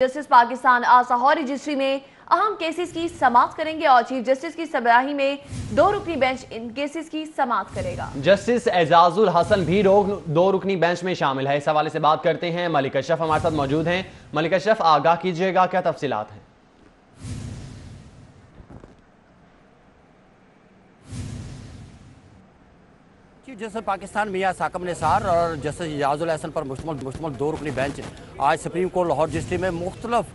Justice Pakistan आज Lahore registry में अहम केसेस की समाअत करेंगे और चीफ जस्टिस की सरबराही में 2 रुकनी बेंच इन केसेस की समाअत करेगा। जस्टिस एजाजुल हसन भी 2 रुकनी बेंच में शामिल है। इस हवाले से बात करते हैं, मलिक अशरफ हमारे साथ मौजूद हैं। मलिक अशरफ, आगाह कीजिएगा, क्या तफसीलात हैं? चीफ जस्टिस पाकिस्तान मियां साकिब निसार और जस्टिस एजाजुल हसन पर मुश्तमिल 2 रुकनी बेंच आज सुप्रीम कोर्ट लाहौर रजिस्ट्री में मुख्तलिफ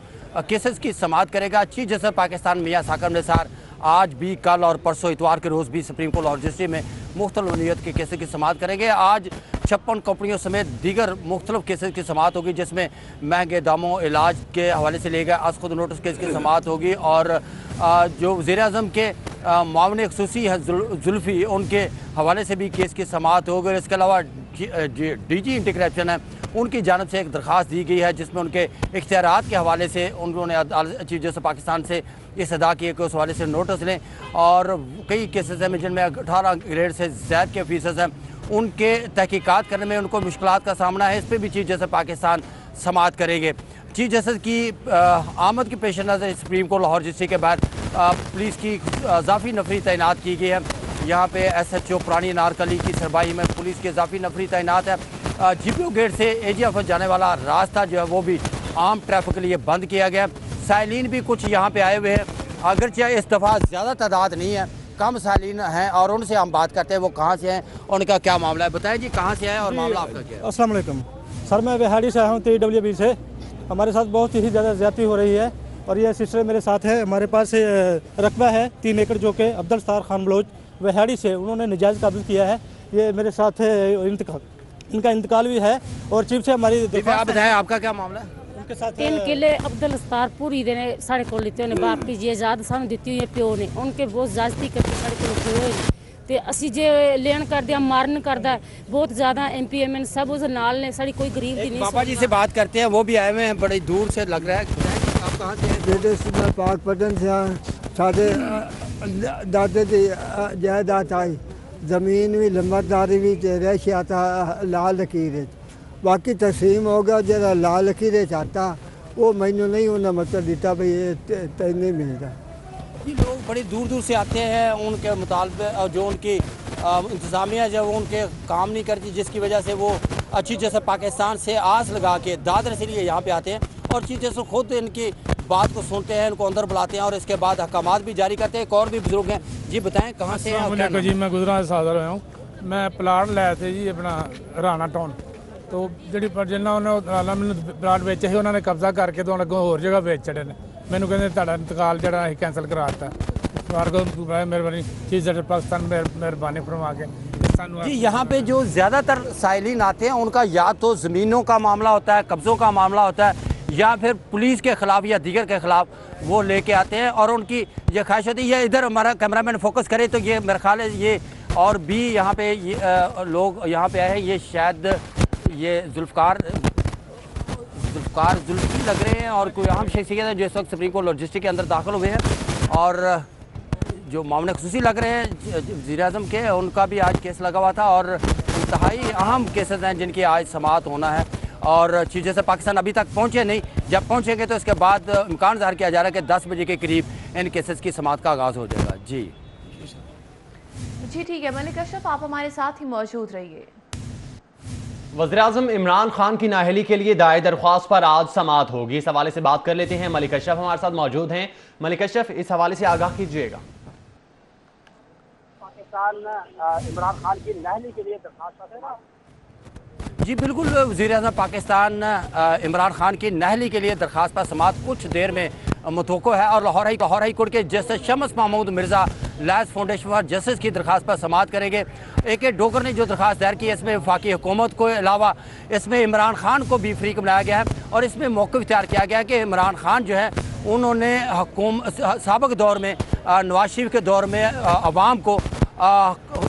केसेस की समाअत करेगा। चीफ जस्टिस पाकिस्तान मियां साकिब निसार आज भी, कल और परसों इतवार के रोज़ भी सुप्रीम कोर्ट लाहौर रजिस्ट्री में मुख्तलिफ नौइयत के केसेस की समाअत करेंगे। आज 56 कंपनियों समेत दीगर मुख्तलिफ केसेस की समाअत होगी, जिसमें महंगे दामों इलाज के हवाले से लिए गए आज खुद नोटिस केस की समाअत होगी और जो वज़ीर-ए-आज़म के मामले ख़ुसूसी है जुल्फ़ी, उनके हवाले से भी केस की समाअत होगी। और इसके अलावा DG एंटी करप्शन है, उनकी जानब से एक दरख्वास्त दी गई है जिसमें उनके इख्तियारात के हवाले से उन्होंने चीफ जस्टिस पाकिस्तान से इस अदा किए कि उस हवाले से नोटिस लें। और कई केसेस हैं जिनमें 18 ग्रेड से ज़्यादा के फीसद हैं, उनके तहकीकात करने में उनको मुश्किलात का सामना है। इस पर भी चीफ जस्टिस पाकिस्तान समाअत करेंगे। चीफ जस्टिस की आमद के पेश नज़र सुप्रीम कोर्ट लाहौर रजिस्ट्री के बाद पुलिस की इजाफी नफरी तैनात की गई है। यहाँ पे SHO पुरानी अनारकली की सरबराही में पुलिस की इजाफी नफरी तैनात है। GPO गेट से AGF जाने वाला रास्ता जो है वो भी आम ट्रैफिक के लिए बंद किया गया। साइलिन भी कुछ यहाँ पे आए हुए हैं, अगरचे इस दफ़ा ज़्यादा तादाद नहीं है, कम साइलिन हैं और उनसे हम बात करते हैं वो कहाँ से हैं, उनका क्या मामला है। बताएं जी, कहाँ से आए और मामला आपका क्या है? अस्सलाम वालेकुम सर, मैं बिहाड़ी से आया हूँ TWB से। हमारे साथ बहुत ही ज़्यादा ज़्यादती हो रही है और ये सिस्टर मेरे साथ है। हमारे पास रकबा है 3 एकड़ जो कि अब्दुल सत्तार खान बलोच बिहाड़ी से उन्होंने नजायज़ कब्ज़ किया है। ये मेरे साथ है, इनका इंतकाल भी है और चीफ से हमारी आप बताएं आपका क्या मामला है? उनके साथ 3 किले अब्दुल सत्तार पूरी देने साढ़े को लेते उन्हें बाप की इजाज़त सानू दी हुई है प्यो ने, उनके बहुत ज़्यादती करके साढ़े को खोए ते असी जे लेन कर दिया मारन करदा बहुत ज़्यादा MPMN सब उस नाल ने साड़ी कोई गरीब दी नहीं। बाबा जी से बात करते हैं, वो भी आए हुए हैं, बड़ी दूर से लग रहा है। आप कहाँ से हैं? बेटे से पाक पटन से साढ़े दादे की जायदाद आई, ज़मीन भी लंबरदारी भी रैश आता लाल लकीर बाकी तस्लीम हो गया। जरा लाल लकीर चाहता वो मैनू नहीं उन्हें मतलब दिता भाई तेन नहीं मिलता। ये लोग बड़ी दूर दूर से आते हैं, उनके मुतालबे जो उनकी इंतज़ामिया जो उनके काम नहीं करती, जिसकी वजह से वो चीफ जस्टिस पाकिस्तान से आस लगा के दादर से लिए यहाँ पे आते हैं और चीफ जस्टिस खुद इनकी बात को सुनते हैं, इनको अंदर बुलाते हैं और इसके बाद अहकामात भी जारी करते हैं। एक और भी बुजुर्ग हैं जी, बताएं कहाँ से हैं? जी मैं गुजरा से हाजिर हुआ हूँ। मैं प्लाट लाया थे जी अपना राणा टाउन तो जी जिन्होंने मैंने प्लाट बेचे ही उन्होंने कब्जा करके तो अगों होर जगह बेच छड़े ने। मैनू कहते तुहाडा इंतकाल जरा असीं कैंसल करा दिता। मेहरबानी चीफ जस्टिस पाकिस्तान मेहरबानी फरमा के जी। यहाँ पे जो ज़्यादातर साइलिन आते हैं उनका या तो ज़मीनों का मामला होता है, कब्ज़ों का मामला होता है, या फिर पुलिस के ख़िलाफ़ या दीगर के ख़िलाफ़ वो लेके आते हैं और उनकी ये ख्वाहिश होती है। इधर हमारा कैमरामैन फोकस करे तो ये मेरा ख्याल है ये और भी यहाँ पे लोग यहाँ पे आए हैं। ये शायद ये जुल्फ़ी लग रहे हैं और कोई अहम शख्सियत है जो इस वक्त सुप्रीम कोर्ट रजिस्ट्री के अंदर दाखिल हुए हैं और जो मामले ख़ुसूसी लग रहे हैं वज़ीर-ए-आज़म के, उनका भी आज केस लगा हुआ था और इंतहाई अहम केसेस हैं जिनकी आज समाअत होना है। और चीफ जस्टिस पाकिस्तान अभी तक पहुँचे नहीं, जब पहुँचेंगे तो इसके बाद इम्कान ज़ाहिर किया जा रहा है कि 10 बजे के करीब इन केसेस की समाअत का आगाज़ हो जाएगा। जी ठीक है मलिक अशरफ, आप हमारे साथ ही मौजूद रहिए। वज़ीर-ए-आज़म इमरान खान की नाअहली के लिए दायर दरख्वास्त पर आज समाअत होगी। इस हवाले से बात कर लेते हैं, मलिक अशरफ हमारे साथ मौजूद हैं। मलिक अशरफ, इस हवाले से आगाह कीजिएगा। पाकिस्तान इमरान खान की नाअहली के लिए दरख्वास्त है। जी बिल्कुल, वज़ीर-ए-आज़म पाकिस्तान इमरान खान की नाअहली के लिए दरख्वास्त पर समाअत कुछ देर में मुतवक्को है और लाहौर हाई कोर्ट के जस्टिस शम्स महमूद मिर्ज़ा लैस फाउंडेशन फॉर जस्टिस की दरख्वास्त पर समाअत करेंगे। AK डोगर ने जो दरख्वास्त दायर की है इसमें वफाकी हुकूमत को अलावा इसमें इमरान खान को भी फ्रीक बनाया गया है और इसमें मौक़िफ़ इख्तियार किया गया है कि इमरान खान जो है उन्होंने साबिक़ दौर में नवाज शरीफ के दौर में अवाम को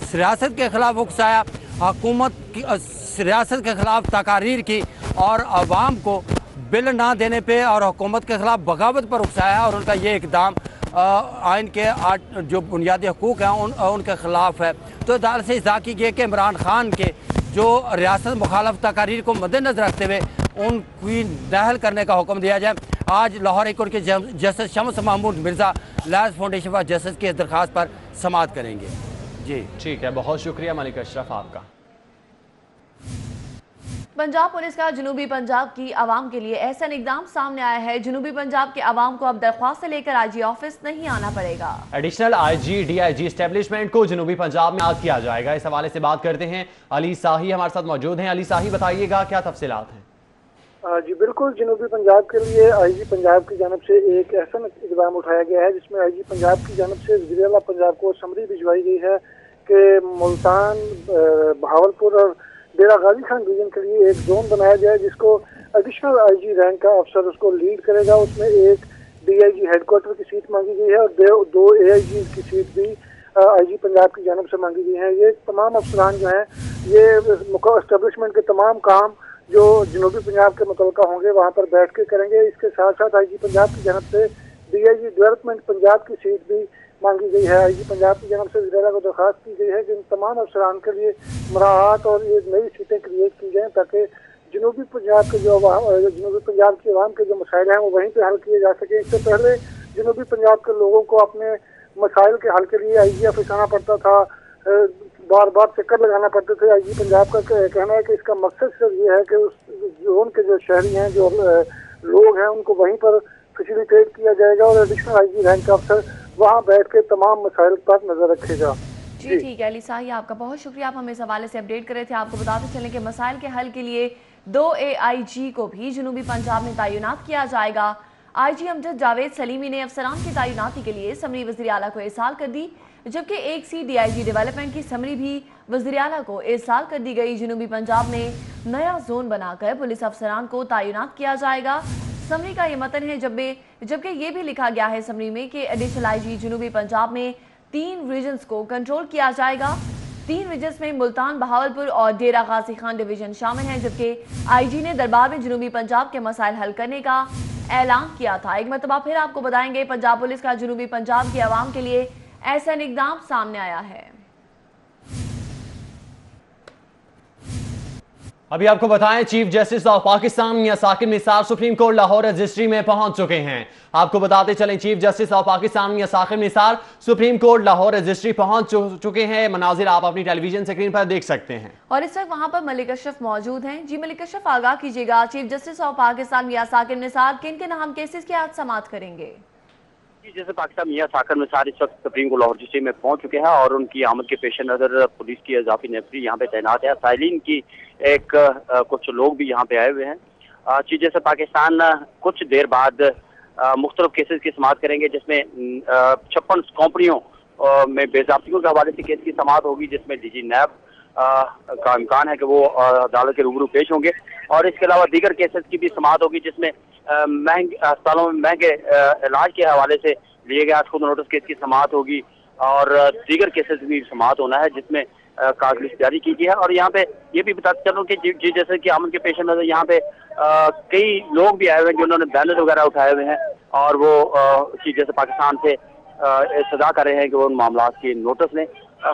सियासत के ख़िलाफ़ उकसाया, हुकूमत की सियासत के ख़िलाफ़ तकारीर की और अवाम को बिल ना देने पे और हुकूमत के ख़िलाफ़ बगावत पर उकसाया और उनका ये इक़दाम आइन के 8 जो बुनियादी हकूक़ हैं उनके ख़िलाफ़ है। तो अदालत से इज़ा की गई कि इमरान खान के जो रियासत मुखालफ तकारीर को मद्देनज़र रखते हुए उनकी नाअहल करने का हुक्म दिया जाए। आज लाहौर हाई कोर्ट के justice Shams Mahmood Mirza lions foundation for justice की इस दरख्वास्त पर समाअत करेंगे। जी ठीक है, बहुत शुक्रिया मलिक अशरफ आपका। पंजाब पुलिस का जनूबी पंजाब की आवाम के लिए ऐसा इकदाम सामने आया है। जनूबी पंजाब के आवाम को अब दरख्वास्त लेकर आईजी ऑफिस नहीं आना पड़ेगा। एडिशनल आईजी डीआईजी एस्टेब्लिशमेंट को जनूबी पंजाब में आज किया जाएगा। इस हवाले से बात करते हैं, अली साही हमारे साथ मौजूद हैं। अली साही, बताइएगा क्या तफसीलात हैं? जी बिल्कुल, जनूबी पंजाब के लिए आईजी पंजाब की जानब से एक ऐसा इकदाम उठाया गया है जिसमें आईजी पंजाब की जानब से वज़ीर आला पंजाब को समरी भिजवाई गई है कि मुल्तान, बहावलपुर और डेरा गाजी खान डिवीजन के लिए एक जोन बनाया जाए जिसको एडिशनल आईजी रैंक का अफसर उसको लीड करेगा। उसमें एक डीआईजी हेडक्वार्टर की सीट मांगी गई है और दो एआईजी की सीट भी आईजी पंजाब की जानब से मांगी गई है। ये तमाम अफसरान जो हैं ये एस्टेब्लिशमेंट के तमाम काम जो जनूबी पंजाब के मुतल्लिका होंगे वहाँ पर बैठ के करेंगे। इसके साथ साथ आईजी पंजाब की जानब से डीआईजी डेवलपमेंट पंजाब की सीट भी मांगी गई है। आईजी पंजाब की जानब से वज़ीर को दरख्वास्त की गई है कि इन तमाम अफसरान के लिए मराहत और ये नई सीटें क्रिएट की जाएँ ताकि जनूबी पंजाब के जनूबी पंजाब की आवाम के जो मसाइल हैं वो वहीं पे हल किए जा सके। इससे पहले जनूबी पंजाब के लोगों को अपने मसाइल के हल के लिए आईजी ऑफिस आना पड़ता था, बार बार चक्कर लगाना पड़ते थे। आईजी पंजाब का कहना है कि इसका मकसद सिर्फ ये है कि उस जोन के जो शहरी हैं, जो लोग हैं, उनको वहीं पर फैसिलिटेट किया जाएगा और एडिशनल आईजी रैंक का अफसर वहाँ बैठ के तमाम मसाइल पर नजर रखेगा। जी ठीक है अली साही, आपका बहुत शुक्रिया। आप हमें इस हवाले से अपडेट कर रहे थे। आपको बताते चलें कि मसाइल के हल के लिए 2 AIG को भी जनूबी पंजाब में तैनात किया जाएगा। आईजी अमजद जावेद सलीमी ने अफसरान की तैनाती के लिए समरी वज़ीर आला को इरसाल कर दी, जबकि एक सी डीआईजी डेवलपमेंट की समरी भी वज़ीर आला को इरसाल कर दी गई। जनूबी पंजाब में नया जोन बनाकर पुलिस अफसरान को तैनात किया जाएगा। समरी का ये मतन है, जबकि ये भी लिखा गया है समरी में कि एडिशनल आईजी जनूबी पंजाब में 3 रीजन्स को कंट्रोल किया जाएगा। 3 रीजन्स में मुल्तान, बहावलपुर और डेरा गाजी खान डिवीजन शामिल हैं, जबकि आईजी ने दरबार में जनूबी पंजाब के मसाइल हल करने का ऐलान किया था। एक मरतबा फिर आपको बताएंगे, पंजाब पुलिस का जनूबी पंजाब की आवाम के लिए ऐसा इक़दाम सामने आया है। अभी आपको बताएं, chief justice of Pakistan Mian Saqib Nisar supreme court Lahore registry में पहुंच चुके हैं। आपको बताते चलें, chief justice of Pakistan Mian Saqib Nisar supreme court Lahore registry पहुंच चुके हैं। मनाजिर आप अपनी टेलीविजन स्क्रीन पर देख सकते हैं और इस वक्त वहां पर मलिक अशरफ मौजूद हैं। जी मलिक अशरफ, आगाह कीजिएगा, chief justice of Pakistan Mian Saqib Nisar किन किन अहम केसेस की आज समाअत करेंगे? जैसे पाकिस्तान मियां साकिब निसार इस वक्त सुप्रीम कोर्ट लाहौर रजिस्ट्री में पहुंच चुके हैं और उनकी आमद के पेश नज़र पुलिस की इजाफी नफरी यहाँ पे तैनात है। साइलिन की कुछ लोग भी यहाँ पे आए हुए हैं। चीफ जस्टिस पाकिस्तान कुछ देर बाद मुख्तलिफ केसेस की समाअत करेंगे, जिसमें 56 कंपनियों में बेज़ाब्तियों के हवाले से केस की समाअत होगी, जिसमें डीजी नैब का इम्कान है कि वो अदालत के रूबरू पेश होंगे। और इसके अलावा दीगर केसेस की भी समाअत होगी, जिसमें महंगे अस्पतालों में महंगे इलाज के हवाले से लिए गए आज खुद नोटिस केस की समाअत होगी और दीगर केसेस भी समाअत होना है, जिसमें कागज लिस्ट जारी की गई है। और यहाँ पे ये भी बताते चलूँ कि जी जैसे कि आमद के पेश नज़र यहाँ पे कई लोग भी आए हुए हैं जिन्होंने बैनर वगैरह उठाए हुए हैं और वो चीफ जैसे पाकिस्तान से सदा कर रहे हैं कि वो उन मामला की नोटिस लें।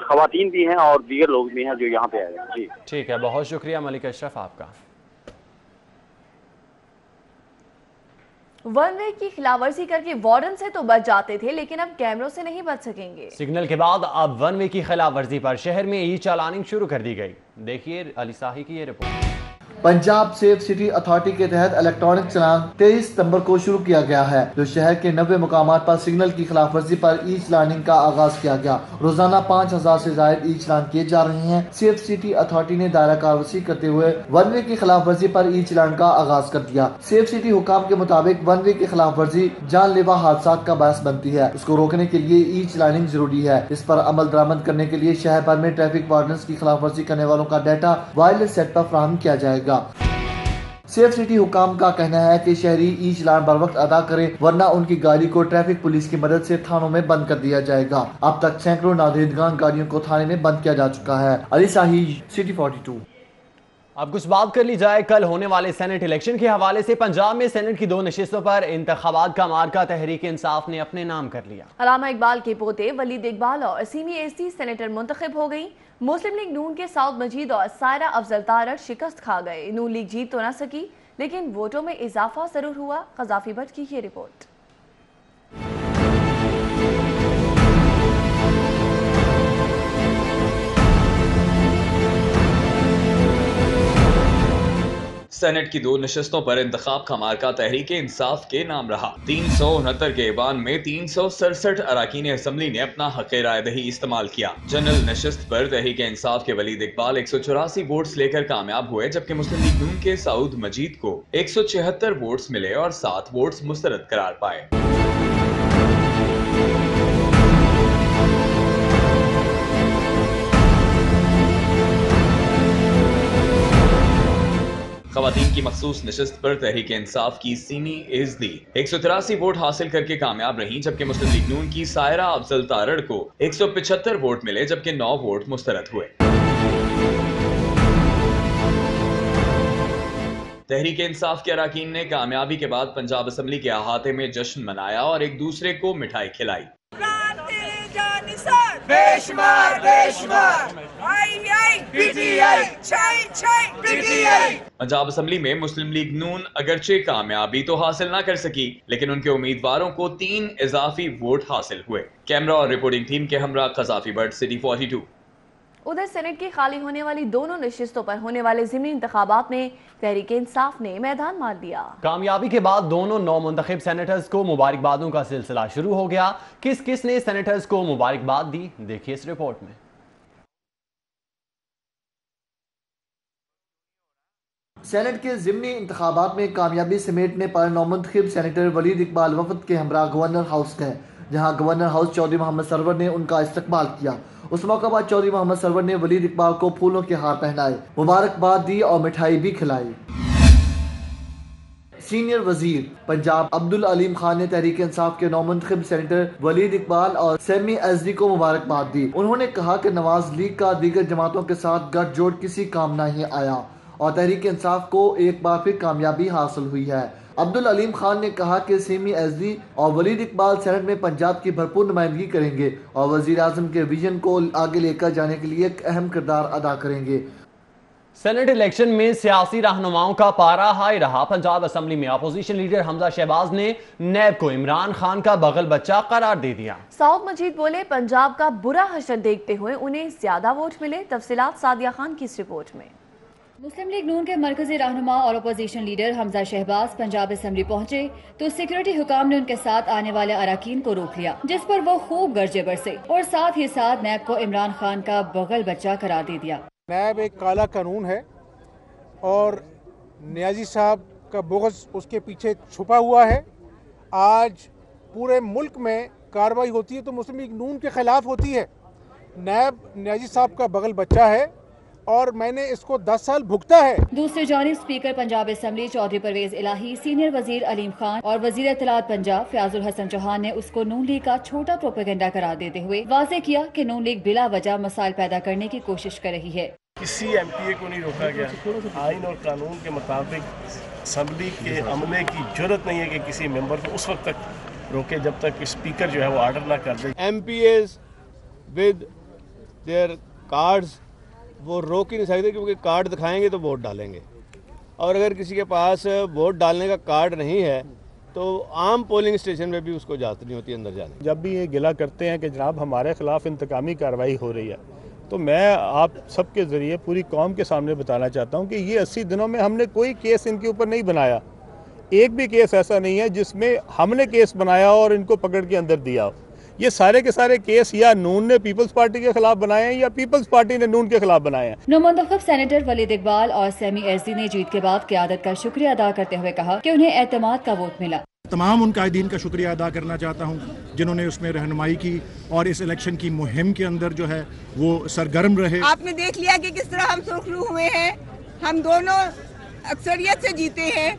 खवातीन भी हैं और दीगर लोग भी हैं जो यहाँ पे आए हैं। जी ठीक है, बहुत शुक्रिया मलिक अशरफ आपका। वन वे की खिलाफवर्जी करके वार्डन से तो बच जाते थे, लेकिन अब कैमरों से नहीं बच सकेंगे। सिग्नल के बाद अब वन वे की खिलाफवर्जी पर शहर में ई चालानिंग शुरू कर दी गई। देखिए अली साही की ये report. Punjab safe city authority के तहत इलेक्ट्रॉनिक चलान 23 सितंबर को शुरू किया गया है, जो शहर के 90 मुकामात पर सिग्नल की खिलाफवर्जी पर ई चलानिंग का आगाज किया गया। रोजाना 5000 से ज्यादा ई चलान किए जा रहे हैं। सेफ सिटी अथॉरिटी ने दायरा कारवसी करते हुए वन वे की खिलाफवर्जी पर ई चलान का आगाज कर दिया। सेफ सिटी हुकाम के मुताबिक वन वे की खिलाफवर्जी जानलेवा हादसा का बायस बनती है। उसको रोकने के लिए ई चलानिंग जरूरी है। इस पर अमल दरामद करने के लिए शहर भर में ट्रैफिक वार्डन्स की खिलाफवर्जी करने वालों का डाटा वायरलेस सेट पर फराहम किया जाएगा। सेफ सिटी हुकाम का कहना है कि शहरी ई चलान बर वक्त अदा करें, वरना उनकी गाड़ी को ट्रैफिक पुलिस की मदद से थानों में बंद कर दिया जाएगा। अब तक सैकड़ों नादरिंदगान गाड़ियों को थाने में बंद किया जा चुका है। अली साही, सिटी 42। अब कुछ बात कर ली जाए कल होने वाले सेनेट इलेक्शन के हवाले से। पंजाब में सेनेट की 2 नशिस्तों पर इंतखाबात का मार्का तहरीक इंसाफ ने अपने नाम कर लिया। अलामा इकबाल के पोते वलीद इकबाल और असीमी एसी सेनेटर मुंतखब हो गई। मुस्लिम लीग नून के साउद मजीद और सायरा अफजल तारक शिकस्त खा गए। नून लीग जीत तो न सकी, लेकिन वोटों में इजाफा जरूर हुआ। क़ज़ाफ़ी भट्ट की ये रिपोर्ट। सेनेट की 2 नशस्तों पर इंतखाब का मार्का तहरीक इंसाफ के नाम रहा। 369 के ऐवान में 367 अरकान असम्बली ने अपना हक़ राय दही इस्तेमाल किया। जनरल नशस्त पर तहरीक इंसाफ के वलीद इकबाल 184 वोट्स लेकर कामयाब हुए, जबकि मुस्लिम लीग नून के सऊद मजीद को 176 वोट्स मिले और 7 वोट्स मुस्तरद करार पाए। ख़वातीन की मखसूस नशस्त पर तहरीक इंसाफ की सीमी एज़दी 183 वोट हासिल करके कामयाब रही, जबकि मुस्लिम लीग नून की सायरा अफजल तारड़ को 175 वोट मिले, जबकि 9 वोट मुस्तरद हुए। तहरीक इंसाफ के अरकान ने कामयाबी के बाद पंजाब असम्बली के अहाते में जश्न मनाया और एक दूसरे को मिठाई खिलाई। पंजाब असम्बली में मुस्लिम लीग नून अगरचे कामयाबी तो हासिल ना कर सकी, लेकिन उनके उम्मीदवारों को 3 इजाफी वोट हासिल हुए। कैमरा और रिपोर्टिंग टीम के हमरा क़ज़ाफ़ी भट्ट, सिटी 42। उधर सेनेट की खाली होने वाली दोनों नशिस्तों पर होने वाले ज़िमनी इंतखाबात में तहरीक इंसाफ ने मैदान मार दिया। कामयाबी के बाद दोनों नौमुंतखब सेनेटर्स को मुबारकबादों का सिलसिला शुरू हो गया। किस किस ने सेनेटर्स को मुबारकबाद दी, देखिए इस रिपोर्ट में। सेनेट के ज़िमनी इंतखाबात में कामयाबी समेटने पर नौमुंतखब सेनेटर वलीद इकबाल वफद के हमरा गवर्नर हाउस गए, जहां गवर्नर हाउस चौधरी मोहम्मद सरवर ने उनका इस्तकबाल किया। उस मौका पर चौधरी मोहम्मद सरवर ने वलीद इकबाल को फूलों के हार पहनाए, मुबारकबाद दी और मिठाई भी खिलाई। सीनियर वजीर पंजाब अब्दुल अलीम खान ने तहरीक इंसाफ के नौमुंतखब सेनेटर वलीद इकबाल और सेमी एज़दी को मुबारकबाद दी। उन्होंने कहा कि नवाज लीग का दीगर जमातों के साथ गठजोड़ किसी काम नहीं आया और तहरीक इंसाफ को एक बार फिर कामयाबी हासिल हुई है। अब्दुल अलीम खान ने कहा कि सेमी एज़दी और वलीद इकबाल सेनेट में पंजाब की भरपूर नुमाइंदगी करेंगे और वज़ीर आज़म के विजन को आगे लेकर जाने के लिए एक अहम किरदार अदा करेंगे। सेनेट इलेक्शन में सियासी रहनुमाओं का पारा हाई रहा। पंजाब असम्बली में अपोजिशन लीडर हमजा शहबाज ने नैब को इमरान खान का बगल बच्चा करार दे दिया। सऊद मजीद बोले, पंजाब का बुरा हशर देखते हुए उन्हें ज्यादा वोट मिले। तफसीलात सादिया खान की इस रिपोर्ट में। मुस्लिम लीग नून के मरकजी रहनुमा और opposition leader Hamza Shahbaz Punjab assembly पहुंचे तो सिक्योरिटी हुकाम ने उनके साथ आने वाले अरकान को रोक लिया, जिस पर वो खूब गरजे बरसे और साथ ही साथ नैब को इमरान खान का बगल बच्चा करार दे दिया। नैब एक काला कानून है और नियाजी साहब का बोगस उसके पीछे छुपा हुआ है। आज पूरे मुल्क में कार्रवाई होती है तो मुस्लिम लीग नून के खिलाफ होती है। नैब नियाजी साहब का बगल बच्चा है और मैंने इसको 10 साल भुगता है। दूसरी जानिब स्पीकर पंजाब असम्बली चौधरी परवेज इलाही, सीनियर वजीर अलीम खान और वजीर इत्तलात पंजाब फयाजुल हसन चौहान ने उसको नून लीग का छोटा प्रोपेगेंडा करार देते हुए वाज़ेह किया कि नून लीग बिला वजह मसाइल पैदा करने की कोशिश कर रही है। किसी एमपीए को नहीं रोका गया। आइन और कानून के मुताबिक असम्बली के अमले की जरूरत नहीं है कि किसी मेंबर को उस वक्त तक रोके जब तक स्पीकर जो है वो ऑर्डर ना कर दे। एमपीएस विद देयर कार्ड्स वो रोक ही नहीं सकते, क्योंकि कार्ड दिखाएंगे तो वोट डालेंगे और अगर किसी के पास वोट डालने का कार्ड नहीं है तो आम पोलिंग स्टेशन में भी उसको इजाज़त नहीं होती अंदर जाने। जब भी ये गिला करते हैं कि जनाब हमारे खिलाफ इंतकामी कार्रवाई हो रही है, तो मैं आप सबके ज़रिए पूरी कौम के सामने बताना चाहता हूँ कि ये 80 दिनों में हमने कोई केस इनके ऊपर नहीं बनाया। एक भी केस ऐसा नहीं है जिसमें हमने केस बनाया और इनको पकड़ के अंदर दिया हो। ये सारे के सारे केस या नून ने पीपल्स पार्टी के खिलाफ बनाए हैं या पीपल्स पार्टी ने नून के खिलाफ बनाए हैं। नौमुंतखब सेनेटर वलीद इकबाल और सेमी एज़दी ने जीत के बाद क़यादत का शुक्रिया अदा करते हुए कहा कि उन्हें एतमाद का वोट मिला। तमाम उन कायदीन का शुक्रिया अदा करना चाहता हूँ जिन्होंने उसमें रहनुमाई की और इस इलेक्शन की मुहिम के अंदर जो है वो सरगर्म रहे। आपने देख लिया कि किस तरह हम सुरखरू हुए हैं। हम दोनों अक्सरियत से जीते हैं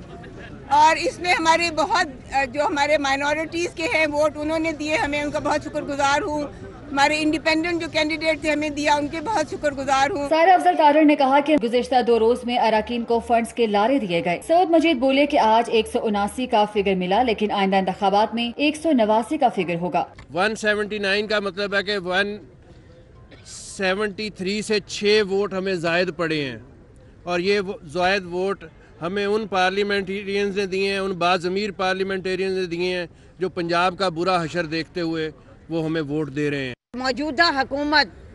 और इसमें हमारे बहुत जो हमारे माइनॉरिटीज़ के हैं वोट उन्होंने दिए, हमें उनका बहुत शुक्रगुजार हूँ। हमारे इंडिपेंडेंट जो कैंडिडेट थे हमें दिया, उनके बहुत शुक्रगुजार हूँ। सारा अफजल तारड़ ने कहा कि गुज़िश्ता 2 रोज में अरकान को फंड्स के लारे दिए गए। सऊद मजीद बोले कि आज 179 का फिगर मिला, लेकिन आइंदा इंतखाबात में 189 का फिगर होगा। 179 का मतलब है कि 173 से 6 वोट हमें जायद पड़े हैं और ये जायद वोट हमें उन पार्लियामेंटेरियंस ने दिए हैं, उन बाज़मीर पार्लियामेंटेरियंस ने दिए हैं जो पंजाब का बुरा हशर देखते हुए वो हमें वोट दे रहे हैं। मौजूदा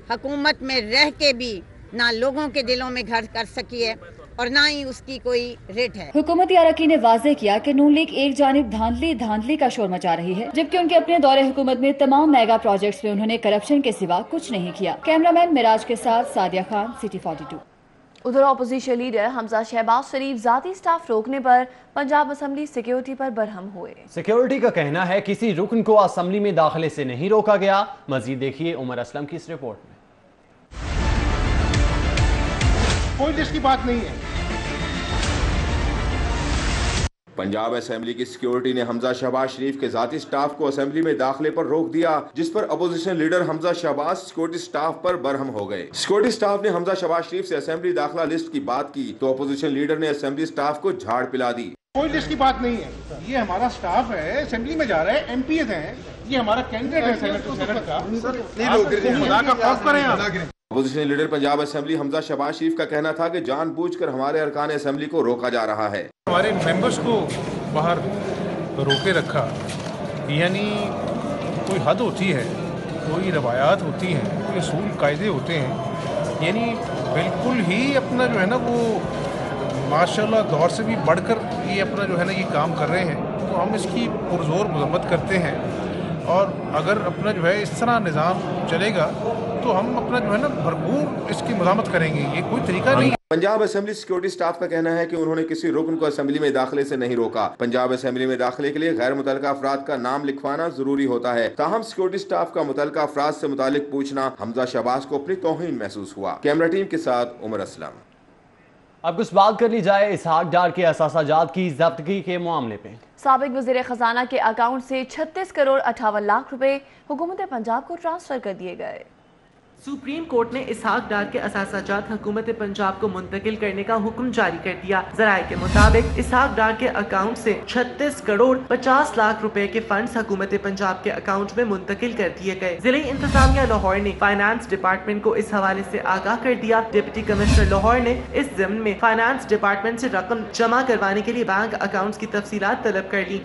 हुकूमत में रह के भी ना लोगों के दिलों में घर कर सकी है और ना ही उसकी कोई रेट है। हुकूमती अरकान ने वाजे किया कि नून लीग एक जानिब धांधली का शोर मचा रही है, जबकि उनके अपने दौरे हुकूमत में तमाम मेगा प्रोजेक्ट्स में उन्होंने करप्शन के सिवा कुछ नहीं किया। कैमरामैन मिराज के साथ सादिया खान, सिटी 42। उधर अपोजिशन लीडर हमजा शहबाज शरीफ जाती स्टाफ रोकने पर पंजाब असेंबली सिक्योरिटी पर बरहम हुए। सिक्योरिटी का कहना है किसी रुकन को असेंबली में दाखिले से नहीं रोका गया। मजीद देखिए उमर असलम की इस रिपोर्ट में। कोई लिस्ट की बात नहीं है। पंजाब असेंबली की सिक्योरिटी ने हमजा शहबाज शरीफ के जाती स्टाफ को असेंबली में दाखिले पर रोक दिया, जिस पर opposition leader Hamza Shahbaz security staff पर बरहम हो गए। सिक्योरिटी स्टाफ ने हमजा शहबाज शरीफ से असेंबली दाखिला लिस्ट की बात की तो अपोजिशन लीडर ने असेंबली स्टाफ को झाड़ पिला दी। कोई लिस्ट की बात नहीं है, ये हमारा स्टाफ है, असेंबली में जा रहे हैं, एमपीएस हैं, ये हमारा कैंडिडेट है सेनेट का। Opposition leader Punjab assembly Hamza Shahbaz Sharif का कहना था कि जानबूझकर हमारे अरकान असेंबली को रोका जा रहा है। हमारे मेंबर्स को बाहर रोके रखा, यानी कोई हद होती है, कोई रवायात होती हैं, कोई असूल कायदे होते हैं, यानी बिल्कुल ही अपना जो है ना वो माशाल्लाह दौर से भी बढ़कर ये अपना जो है ना ये काम कर रहे हैं, तो हम इसकी पुरजोर मजम्मत करते हैं। और अगर अपना जो है इस तरह निज़ाम चलेगा तो हम अपना जो है ना भरपूर इसकी मज़ामत करेंगे, ये कोई तरीका नहीं है। पंजाब असेंबली सिक्योरिटी स्टाफ का कहना है कि उन्होंने किसी रुकन को असेंबली में दाखिले से नहीं रोका। पंजाब असेंबली में दाखिले के लिए गैर मुतल्लिका अफराद का नाम लिखवाना जरूरी होता है, ताहम सिक्योरिटी स्टाफ का मुतल्लिका अफराद से मुतालिक पूछना हमजा शहबाज को अपनी तौहीन महसूस हुआ। कैमरा टीम के साथ उमर असलम। अब कुछ बात कर ली जाए इसहाक डार के असासाजात की जब्तगी के मामले पे। साबिक वज़ीर खजाना के अकाउंट से 36 करोड़ 58 लाख रुपए हुकूमत पंजाब को ट्रांसफर कर दिए गए। सुप्रीम कोर्ट ने इसहाक डार के असासाजात हुकूमत पंजाब को मुंतकिल करने का हुक्म जारी कर दिया। ज़राए के मुताबिक इसहाक डार के अकाउंट से 36 करोड़ 50 लाख रुपए के फंड्स हुकूमत पंजाब के अकाउंट में मुंतकिल कर दिए गए। जिले इंतजामिया लाहौर ने फाइनेंस डिपार्टमेंट को इस हवाले से आगाह कर दिया। डिप्टी कमिश्नर लाहौर ने इस ज़िम्न में फाइनेंस डिपार्टमेंट से रकम जमा करवाने के लिए बैंक अकाउंट की तफसीलात तलब कर ली।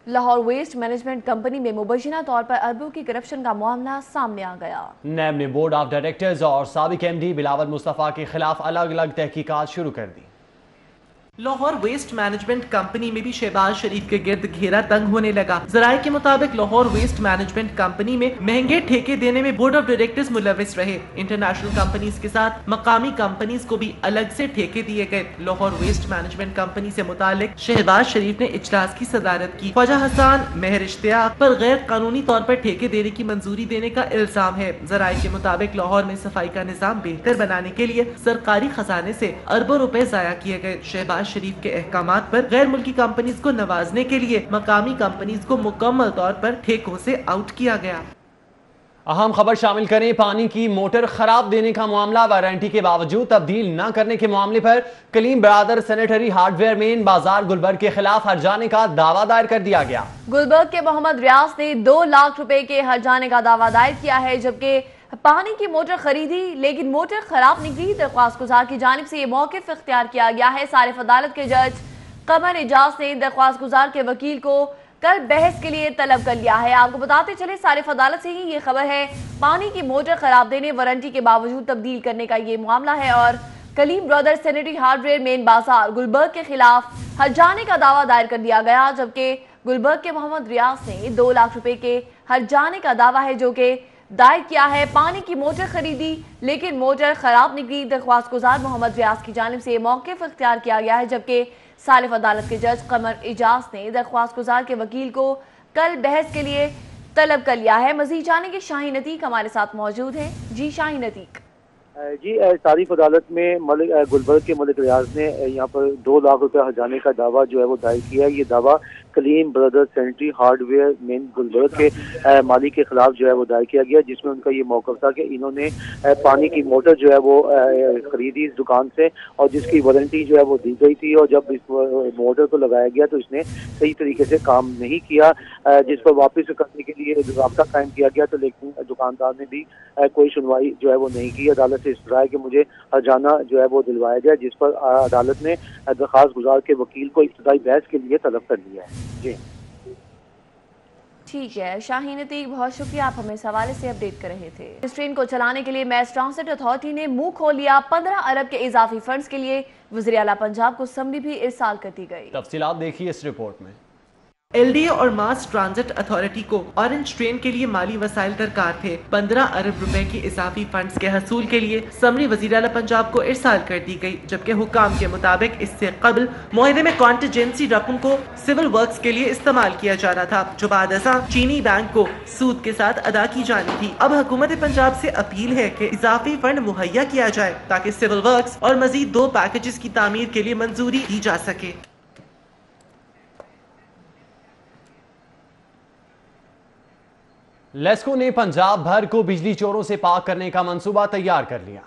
लाहौर वेस्ट मैनेजमेंट कंपनी में मुबैना तौर पर अरबों की करप्शन का मामला सामने आ गया। नैब ने बोर्ड ऑफ डायरेक्टर्स और साबिक एमडी बिलावल मुस्तफा के खिलाफ अलग अलग तहकीकात शुरू कर दी। लाहौर वेस्ट मैनेजमेंट कंपनी में भी शहबाज शरीफ के गिर्द घेरा तंग होने लगा। ज़राए के मुताबिक लाहौर वेस्ट मैनेजमेंट कंपनी में महंगे ठेके देने में बोर्ड ऑफ डायरेक्टर्स मुलविस रहे। इंटरनेशनल कंपनीज के साथ मकामी कंपनीज को भी अलग से ठेके दिए गए। लाहौर वेस्ट मैनेजमेंट कंपनी से मुतालिक शहबाज शरीफ ने इजलास की सदारत की। ख्वाजा हसन मेहर इश्तियाक पर गैर कानूनी तौर पर ठेके देने की मंजूरी देने का इल्जाम है। ज़राए के मुताबिक लाहौर में सफाई का निजाम बेहतर बनाने के लिए सरकारी खजाने से अरबों रुपए जाया किए गए। शहबाज शरीफ के अहकामात पर गैर मुल्की कंपनीज को नवाजने के लिए मकामी कंपनीज को मुकम्मल तौर पर ठेकों से आउट किया गया। अहम खबर शामिल करें, पानी की मोटर खराब देने का मामला वारंटी के बावजूद तब्दील न करने के मामले पर Kaleem brother sanitary hardware main बाजार गुलबर्ग के खिलाफ हर्जाने का दावा दायर कर दिया गया। गुलबर्ग के मोहम्मद रियाज ने 2 लाख रुपए के हर्जाने का दावा दायर किया है, जबकि पानी की मोटर खरीदी लेकिन मोटर खराब निकली। दरख्वास्त गुजार की जानिब से ये मौक़िफ़ इख्तियार किया गया है। सारिफ अदालत के जज कमर एजाज ने दरख्वास्त गुजार के वकील को कल बहस के लिए तलब कर लिया है। आपको बताते चले सारिफ अदालत से ही ये खबर है। पानी की मोटर खराब देने वारंटी के बावजूद तब्दील करने का ये मामला है और Kaleem brothers sanitary hardware main बाजार गुलबर्ग के खिलाफ हर्जाने का दावा दायर कर दिया गया, जबकि गुलबर्ग के मोहम्मद रियाज ने 2 लाख रुपए के हर्जाने का दावा है जो कि दायर किया है। पानी की मोटर खरीदी लेकिन मोटर खराब निकली। दरख्वास्त गुजार मोहम्मद रियाज की जानिब से मौक़िफ़ इख्तियार किया गया है, जबकि सालिफ अदालत के जज कमर एजाज ने दरख्वास्त गुजार के वकील को कल बहस के लिए तलब कर लिया है। मज़ीद जाने के शाहीन अतीक हमारे साथ मौजूद हैं। जी शाहीन अतीक। जी सारिफ अदालत में गुलबर्ग के मलिक रियाज ने यहाँ पर 2 लाख रुपए हर्जाने का दावा जो है वो दायर किया है। ये दावा Kaleem brothers sanitary hardware main Gulberg के मालिक के खिलाफ जो है वो दायर किया गया, जिसमें उनका ये मौक़िफ़ था कि इन्होंने पानी की मोटर जो है वो खरीदी इस दुकान से और जिसकी वारंटी जो है वो दी गई थी, और जब इस मोटर को लगाया गया तो इसने सही तरीके से काम नहीं किया, जिस पर वापस करने के लिए राब्ता कायम किया गया, तो लेकिन दुकानदार ने भी कोई सुनवाई जो है वो नहीं की। अदालत سے استدعا کہ مجھے ہرجانہ جو ہے وہ دلوایا جائے، جس پر عدالت نے درخواست گزار کے وکیل کو ابتدائی بحث کے لیے طلب کر لیا ہے۔ جی ٹھیک ہے شاہین عتیق، بہت شکریہ، آپ ہمیں اس حوالے سے اپڈیٹ کر رہے تھے۔ اس ٹرین کو چلانے کے لیے میس ٹرانزٹ اتھارٹی نے منہ کھول لیا، 15 ارب کے اضافی فنڈز کے لیے وزیر اعلیٰ پنجاب کو سمری بھی ارسال کر دی گئی۔ تفصیلات دیکھیے اس رپورٹ میں۔ ایل ڈی اے اور ماس ٹرانزٹ اتھارٹی کو اورنج ٹرین کے لیے مالی وسائل درکار تھے۔ 15 ارب روپے کی اضافی فنڈز کے حصول کے لیے سمری وزیر اعلیٰ پنجاب کو ارسال کر دی گئی، جبکہ حکام کے مطابق اس سے قبل معاہدے میں کانٹیجنسی رقم کو سول ورکس کے لیے استعمال کیا جانا تھا، جو بعد ازاں چینی بینک کو سود کے ساتھ ادا کی جانی تھی۔ اب حکومت پنجاب سے اپیل ہے کہ اضافی فنڈ مہیا کیا جائے تاکہ سول ورکس اور مزید 2 پیکجز کی تعمیر کے لیے منظوری دی جا سکے۔ لیسکو نے پنجاب بھر کو بجلی چوروں سے پاک کرنے کا منصوبہ تیار کر لیا۔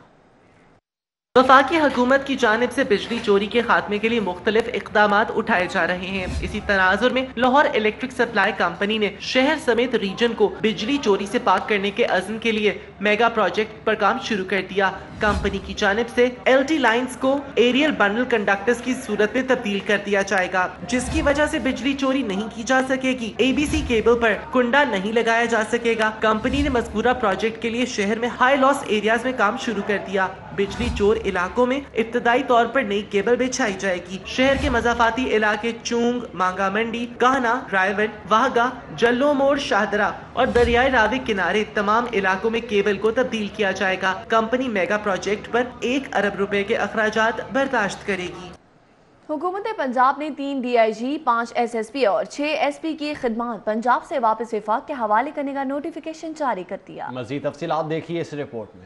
وفاقی حکومت کی جانب سے بجلی چوری کے خاتمے کے لیے مختلف اقدامات اٹھائے جا رہے ہیں۔ اسی تناظر میں لاہور الیکٹرک سپلائی کمپنی نے شہر سمیت ریجن کو بجلی چوری سے پاک کرنے کے عزم کے لیے میگا پروجیکٹ پر کام شروع کر دیا۔ کمپنی کی جانب سے ایل ٹی لائنز کو ایریل بنڈل کنڈکٹرز کی صورت میں تبدیل کر دیا جائے گا، جس کی وجہ سے بجلی چوری نہیں کی جا سکے گی۔ اے بی سی کیبل پر کنڈا نہیں لگایا جا سکے گا۔ کمپنی نے مذکورہ پروجیکٹ کے لیے شہر میں ہائی لاس ایریاز میں کام شروع کر دیا۔ بجلی چور علاقوں میں ابتدائی طور پر نئی کیبل بچھائی جائے گی۔ شہر کے مضافاتی علاقے چونگ، مانگا منڈی، کہنا، رائے واہگہ، جلو موڑ، شاہدرہ اور دریائے راوی کنارے تمام علاقوں میں کیبل کو تبدیل کیا جائے گا۔ کمپنی میگا پروجیکٹ پر 1 ارب روپے کے اخراجات برداشت کرے گی۔ حکومت پنجاب نے 3 D I G, 5 S S P اور 6 ایس پی کی خدمات پنجاب سے واپس وفاق کے حوالے کرنے کا نوٹیفیکیشن جاری کر دیا۔ مزید تفصیلات دیکھیے اس رپورٹ میں۔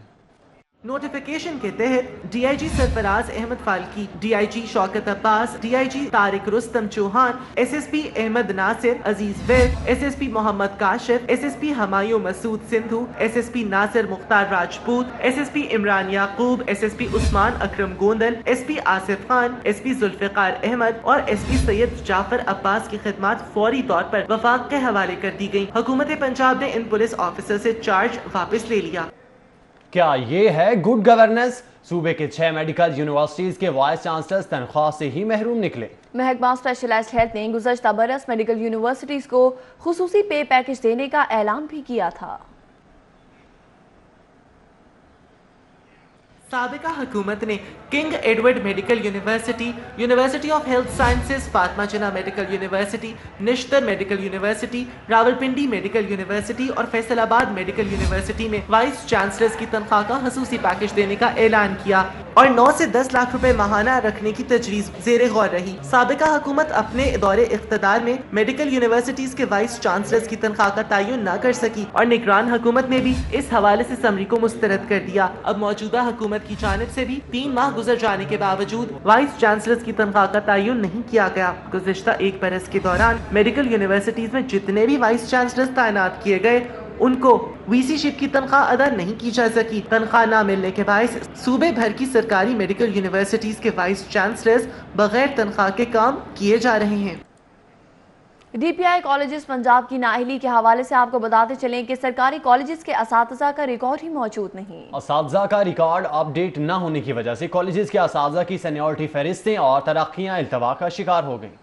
نوٹیفیکیشن کے تحت D I G Sarfraz Ahmad Falki, D I G Shaukat Abbas, D I G Tariq Rustam Chauhan, S S P Ahmad Nasir Aziz Waid, S S P Muhammad Kashif, S S P Humayun Masood Sandhu, S S P Nasir Mukhtar Rajput, S S P Imran Yaqoob, S S P Usman Akram Gondal, S P Asif Khan, S P Zulfiqar Ahmad اور S پی سید جعفر عباس کی خدمات فوری طور پر وفاق کے حوالے کر دی گئی۔ حکومت پنجاب نے ان پولیس آفیسر سے چارج واپس لے لیا۔ کیا یہ ہے گڈ گورننس؟ صوبے کے 6 میڈیکل یونیورسٹیز کے وائس چانسلرز تنخواہ سے ہی محروم نکلے۔ محکمہ اسپیشلائزڈ ہیلتھ نے گزشتہ برس میڈیکل یونیورسٹیز کو خصوصی پے پیکج دینے کا اعلان بھی کیا تھا۔ سابقہ حکومت نے king Edward medical university, university of health sciences, Fatima Jinnah medical university, Nishtar medical university, Rawalpindi medical university اور فیصل آباد میڈیکل یونیورسٹی میں وائس چانسلرز کی تنخواہ کا خصوصی پیکج دینے کا اعلان کیا اور 9 سے 10 لاکھ روپے ماہانہ رکھنے کی تجویز زیر غور رہی۔ سابقہ حکومت اپنے دور اقتدار میں میڈیکل یونیورسٹیز کے وائس چانسلرز کی تنخواہ کا تعین نہ کر سکی اور نگران حکومت نے بھی اس حوالے سے سمری کو مسترد کر دیا۔ اب موجودہ حکومت کی جانب سے بھی 3 ماہ گزر جانے کے باوجود وائس چانسلرز کی تنخواہ کا تعین نہیں کیا گیا۔ گزشتہ 1 برس کے دوران میڈیکل یونیورسٹیز میں جتنے بھی وائس چانسلرز تعینات کیے گئے ان کو وی سی شپ کی تنخواہ ادا نہیں کی جا سکی۔ تنخواہ نہ ملنے کے باعث صوبے بھر کی سرکاری میڈیکل یونیورسٹیز کے وائس چانسلرز بغیر تنخواہ کے کام کیے جا رہے ہیں۔ ڈی پی آئی کالجز پنجاب کی نااہلی کے حوالے سے آپ کو بتاتے چلیں کہ سرکاری کالجز کے اساتذہ کا ریکارڈ ہی موجود نہیں۔ اساتذہ کا ریکارڈ اپ ڈیٹ نہ ہونے کی وجہ سے کالجز کے اساتذہ کی سینیورٹی فہرستیں اور ترقیاں التوا کا شکار ہو گئیں۔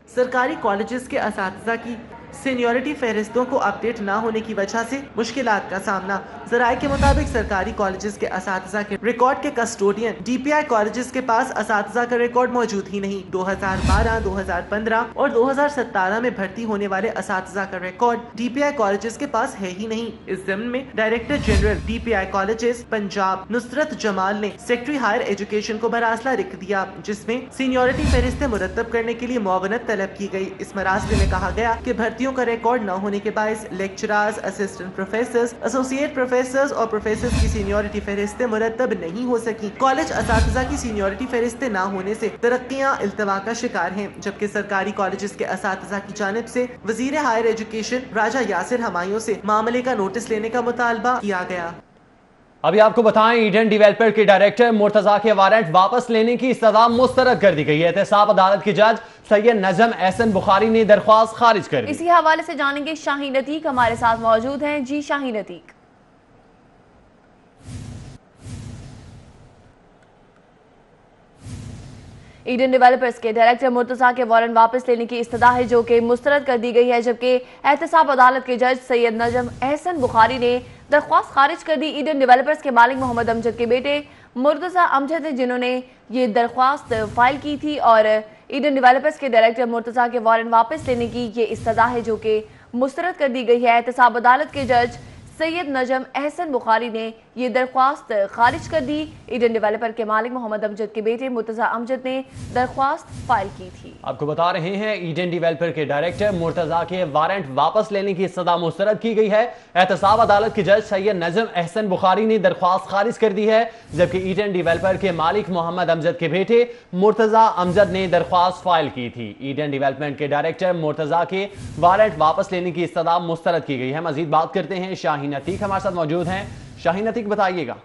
سرکاری کالجز کے اساتذہ کی سینیورٹی فہرستوں کو اپ ڈیٹ نہ ہونے کی وجہ سے مشکلات کا سامنا۔ ذرائع کے مطابق سرکاری کالجز کے اساتذہ کے ریکارڈ کے کسٹوڈین ڈی پی آئی کالجز کے پاس اساتذہ کا ریکارڈ موجود ہی نہیں۔ 2012، 2015 اور 2017 میں بھرتی ہونے والے اساتذہ کا ریکارڈ ڈی پی آئی کالجز کے پاس ہے ہی نہیں۔ اس ضمن میں ڈائریکٹر جنرل ڈی پی آئی کالجز پنجاب نصرت جمال نے سیکٹری ہائر ایجوکیشن کو مراسلہ لکھ دیا، جس میں سینیورٹی فہرستیں مرتب کرنے کے لیے معاونت طلب کی گئی۔ اس مراسلے میں کہا گیا کہ بھرتیوں کا ریکارڈ نہ ہونے کے باعث لیکچرارز، اسسٹنٹ پروفیسرز، ایسوسیٹ پروفیسرز اور پروفیسرز کی سینیورٹی فہرستیں مرتب نہیں ہو سکی۔ کالج اساتذہ کی سینیورٹی فہرستیں نہ ہونے سے ترقیاں التوا کا شکار ہیں، جبکہ سرکاری کالجز کے اساتذہ کی جانب سے وزیر ہائر ایجوکیشن راجہ یاسر ہمایوں سے معاملے کا نوٹس لینے کا مطالبہ کیا گیا۔ ابھی آپ کو بتائیں ایڈن ڈیویلپر کے ڈائریکٹر مرتضیٰ کے وارنٹ واپس لینے کی استدعا مسترد کر دی گئی ہے۔ احتساب عدالت کے جج سید نجم احسن بخاری نے درخواست خارج کر دی۔ اسی حوالے سے جانیں گے شاہین عتیق ہمارے ساتھ موجود ہیں۔ جی شاہین عتیق۔ ईडन डेवलपर्स के डायरेक्टर मुर्तजा के वारंट वापस लेने की इस्तदा है जो कि मुस्तरद कर दी गई है, जबकि एहतसाब अदालत के जज सैयद नजम एहसन बुखारी ने दरख्वास्त खारिज कर दी। ईडन डेवलपर्स के मालिक मोहम्मद अमजद के बेटे मुर्तजा अमजद ने जिन्होंने ये दरख्वास्त फाइल की थी और ईडन डेवलपर्स के डायरेक्टर मुर्तजा के वारंट वापस लेने की ये इस्तदा है जो कि मुस्तरद कर दी गई है। एहतसाब अदालत के जज सैयद नजम एहसन बुखारी ने ये दरख्वास्त खारिज कर दी। ईडन डेवलपर के मालिक मोहम्मद अमजद के बेटे मुर्तजा अमजद ने दरख्वास्त फाइल की थी। आपको बता रहे हैं ईडन डेवलपर के डायरेक्टर मुर्तजा के वारंट वापस लेने की सदा मुस्तरद की गई है। एहतसाब अदालत के जज सैयद नजम एहसन बुखारी ने दरख्वास्त खारिज कर दी है, जबकि ईडन डेवलपर के मालिक मोहम्मद अमजद के बेटे मुर्तजा अमजद ने दरख्वास्त फाइल की थी। ईडन डेवलपमेंट के डायरेक्टर मुर्तजा के वारंट वापस लेने की सदा मुस्तरद की गई है। मजीद बात करते हैं, शाहीन अतीक हमारे साथ मौजूद हैं। शाहीन अतीक बताइएगा।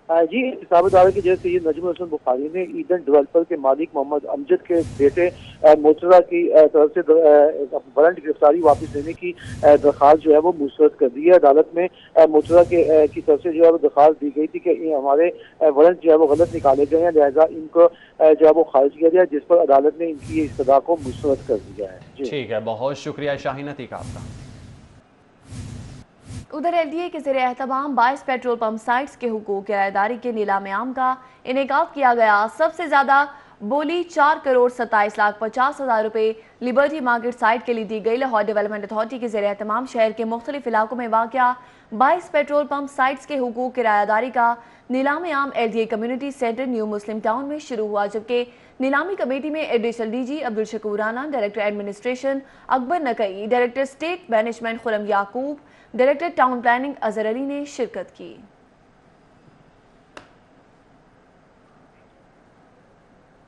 जी, एहतसाब अदालत के जज सैयद नजम एहसन बुखारी ने ईडन डेवलपर के मालिक मोहम्मद अमजद के बेटे मुर्तजा की तरफ से वारंट गिरफ्तारी वापस लेने की दरख्वास्त जो है वो मुस्तरद कर दी है। अदालत में मुर्तजा की तरफ से जो है वो दरख्वास्त दी गई थी कि हमारे वारंट जो है वो गलत निकाले गए हैं, लिहाजा इनको जो है वो खारिज किया गया, जिस पर अदालत ने इनकी इस्तदा को मुस्तरद कर दिया है। ठीक है, बहुत शुक्रिया शाहीन अतीक आपका। उधर एलडीए के ज़रिए एहतमाम 22 पेट्रोल पंप साइट्स के हुकूक किराएदारी के नीलाम आम का इनेकाद किया गया। सबसे ज्यादा बोली 4,27,50,000 रुपए लिबर्टी मार्केट साइट के लिए दी गई। लाहौर डेवलपमेंट अथॉरिटी के ज़रिए एहतमाम शहर के मुख्तलिफ इलाकों में वाक़या 22 पेट्रोल पंप साइट्स के हुकूक किराएदारी का नीलाम आम LDA community centre new Muslim town में शुरू हुआ, जबकि नीलामी कमेटी में additional DG Abdul Shakoor Rana, director administration Akbar Nakai, director estate management Khurram Yaqoob, director town planning Azhar Ali ने शिरकत की।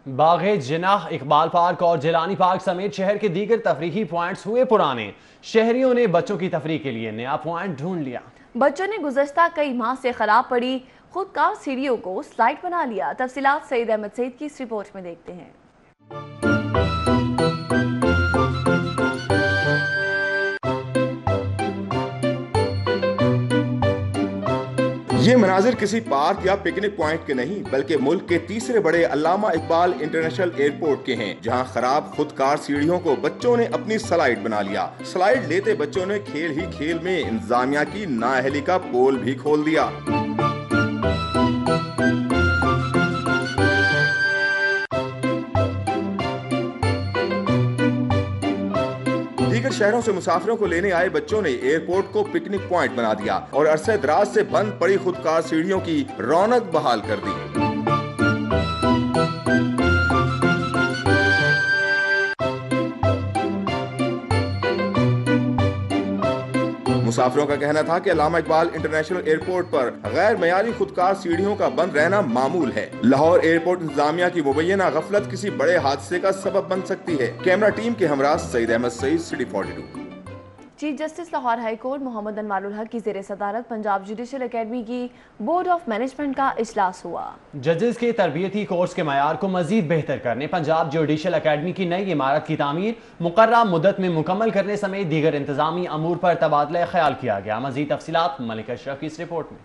बाग़े जिनाह, इकबाल पार्क और जिलानी पार्क समेत शहर के दीगर तफरीही पॉइंट्स हुए पुराने। शहरियों ने बच्चों की तफरीह के लिए नया पॉइंट ढूंढ लिया। बच्चों ने गुज़श्ता कई माह से खराब पड़ी खुदकार सीढ़ियों को स्लाइड बना लिया। तफसीलात सईद अहमद सईद की इस रिपोर्ट में देखते हैं। ये मनाजिर किसी पार्क या पिकनिक पॉइंट के नहीं बल्कि मुल्क के तीसरे बड़े अल्लामा इकबाल इंटरनेशनल एयरपोर्ट के हैं, जहां खराब खुदकार सीढ़ियों को बच्चों ने अपनी स्लाइड बना लिया। स्लाइड लेते बच्चों ने खेल ही खेल में इंतजामिया की नाअहली का पोल भी खोल दिया। दीगर शहरों से मुसाफिरों को लेने आए बच्चों ने एयरपोर्ट को पिकनिक पॉइंट बना दिया और अरसे दराज से बंद पड़ी खुदकार सीढ़ियों की रौनक बहाल कर दी। मुसाफिरों का कहना था कि अल्लामा इकबाल इंटरनेशनल एयरपोर्ट पर गैर मयारी खुदकार सीढ़ियों का बंद रहना मामूल है। लाहौर एयरपोर्ट इंतजामिया की मुबैना गफलत किसी बड़े हादसे का सबब बन सकती है। कैमरा टीम के हमरा Saeed Ahmed Saeed, city 42। Chief justice Lahore high court Mohammad Anwarul Haq की ज़ेरे सदारत पंजाब जुडिशल अकेडमी की बोर्ड ऑफ मैनेजमेंट का इजलास हुआ। जजेस के तरबियती कोर्स के मयार को मजीद बेहतर करने, पंजाब जुडिशल अकेडमी की नई इमारत की तामीर मुकर्रर मुद्दत में मुकम्मल करने समेत दीगर इंतजामी अमूर पर तबादला ख्याल किया गया। मजीद तफसीलात मलिक अशरफ की इस रिपोर्ट में।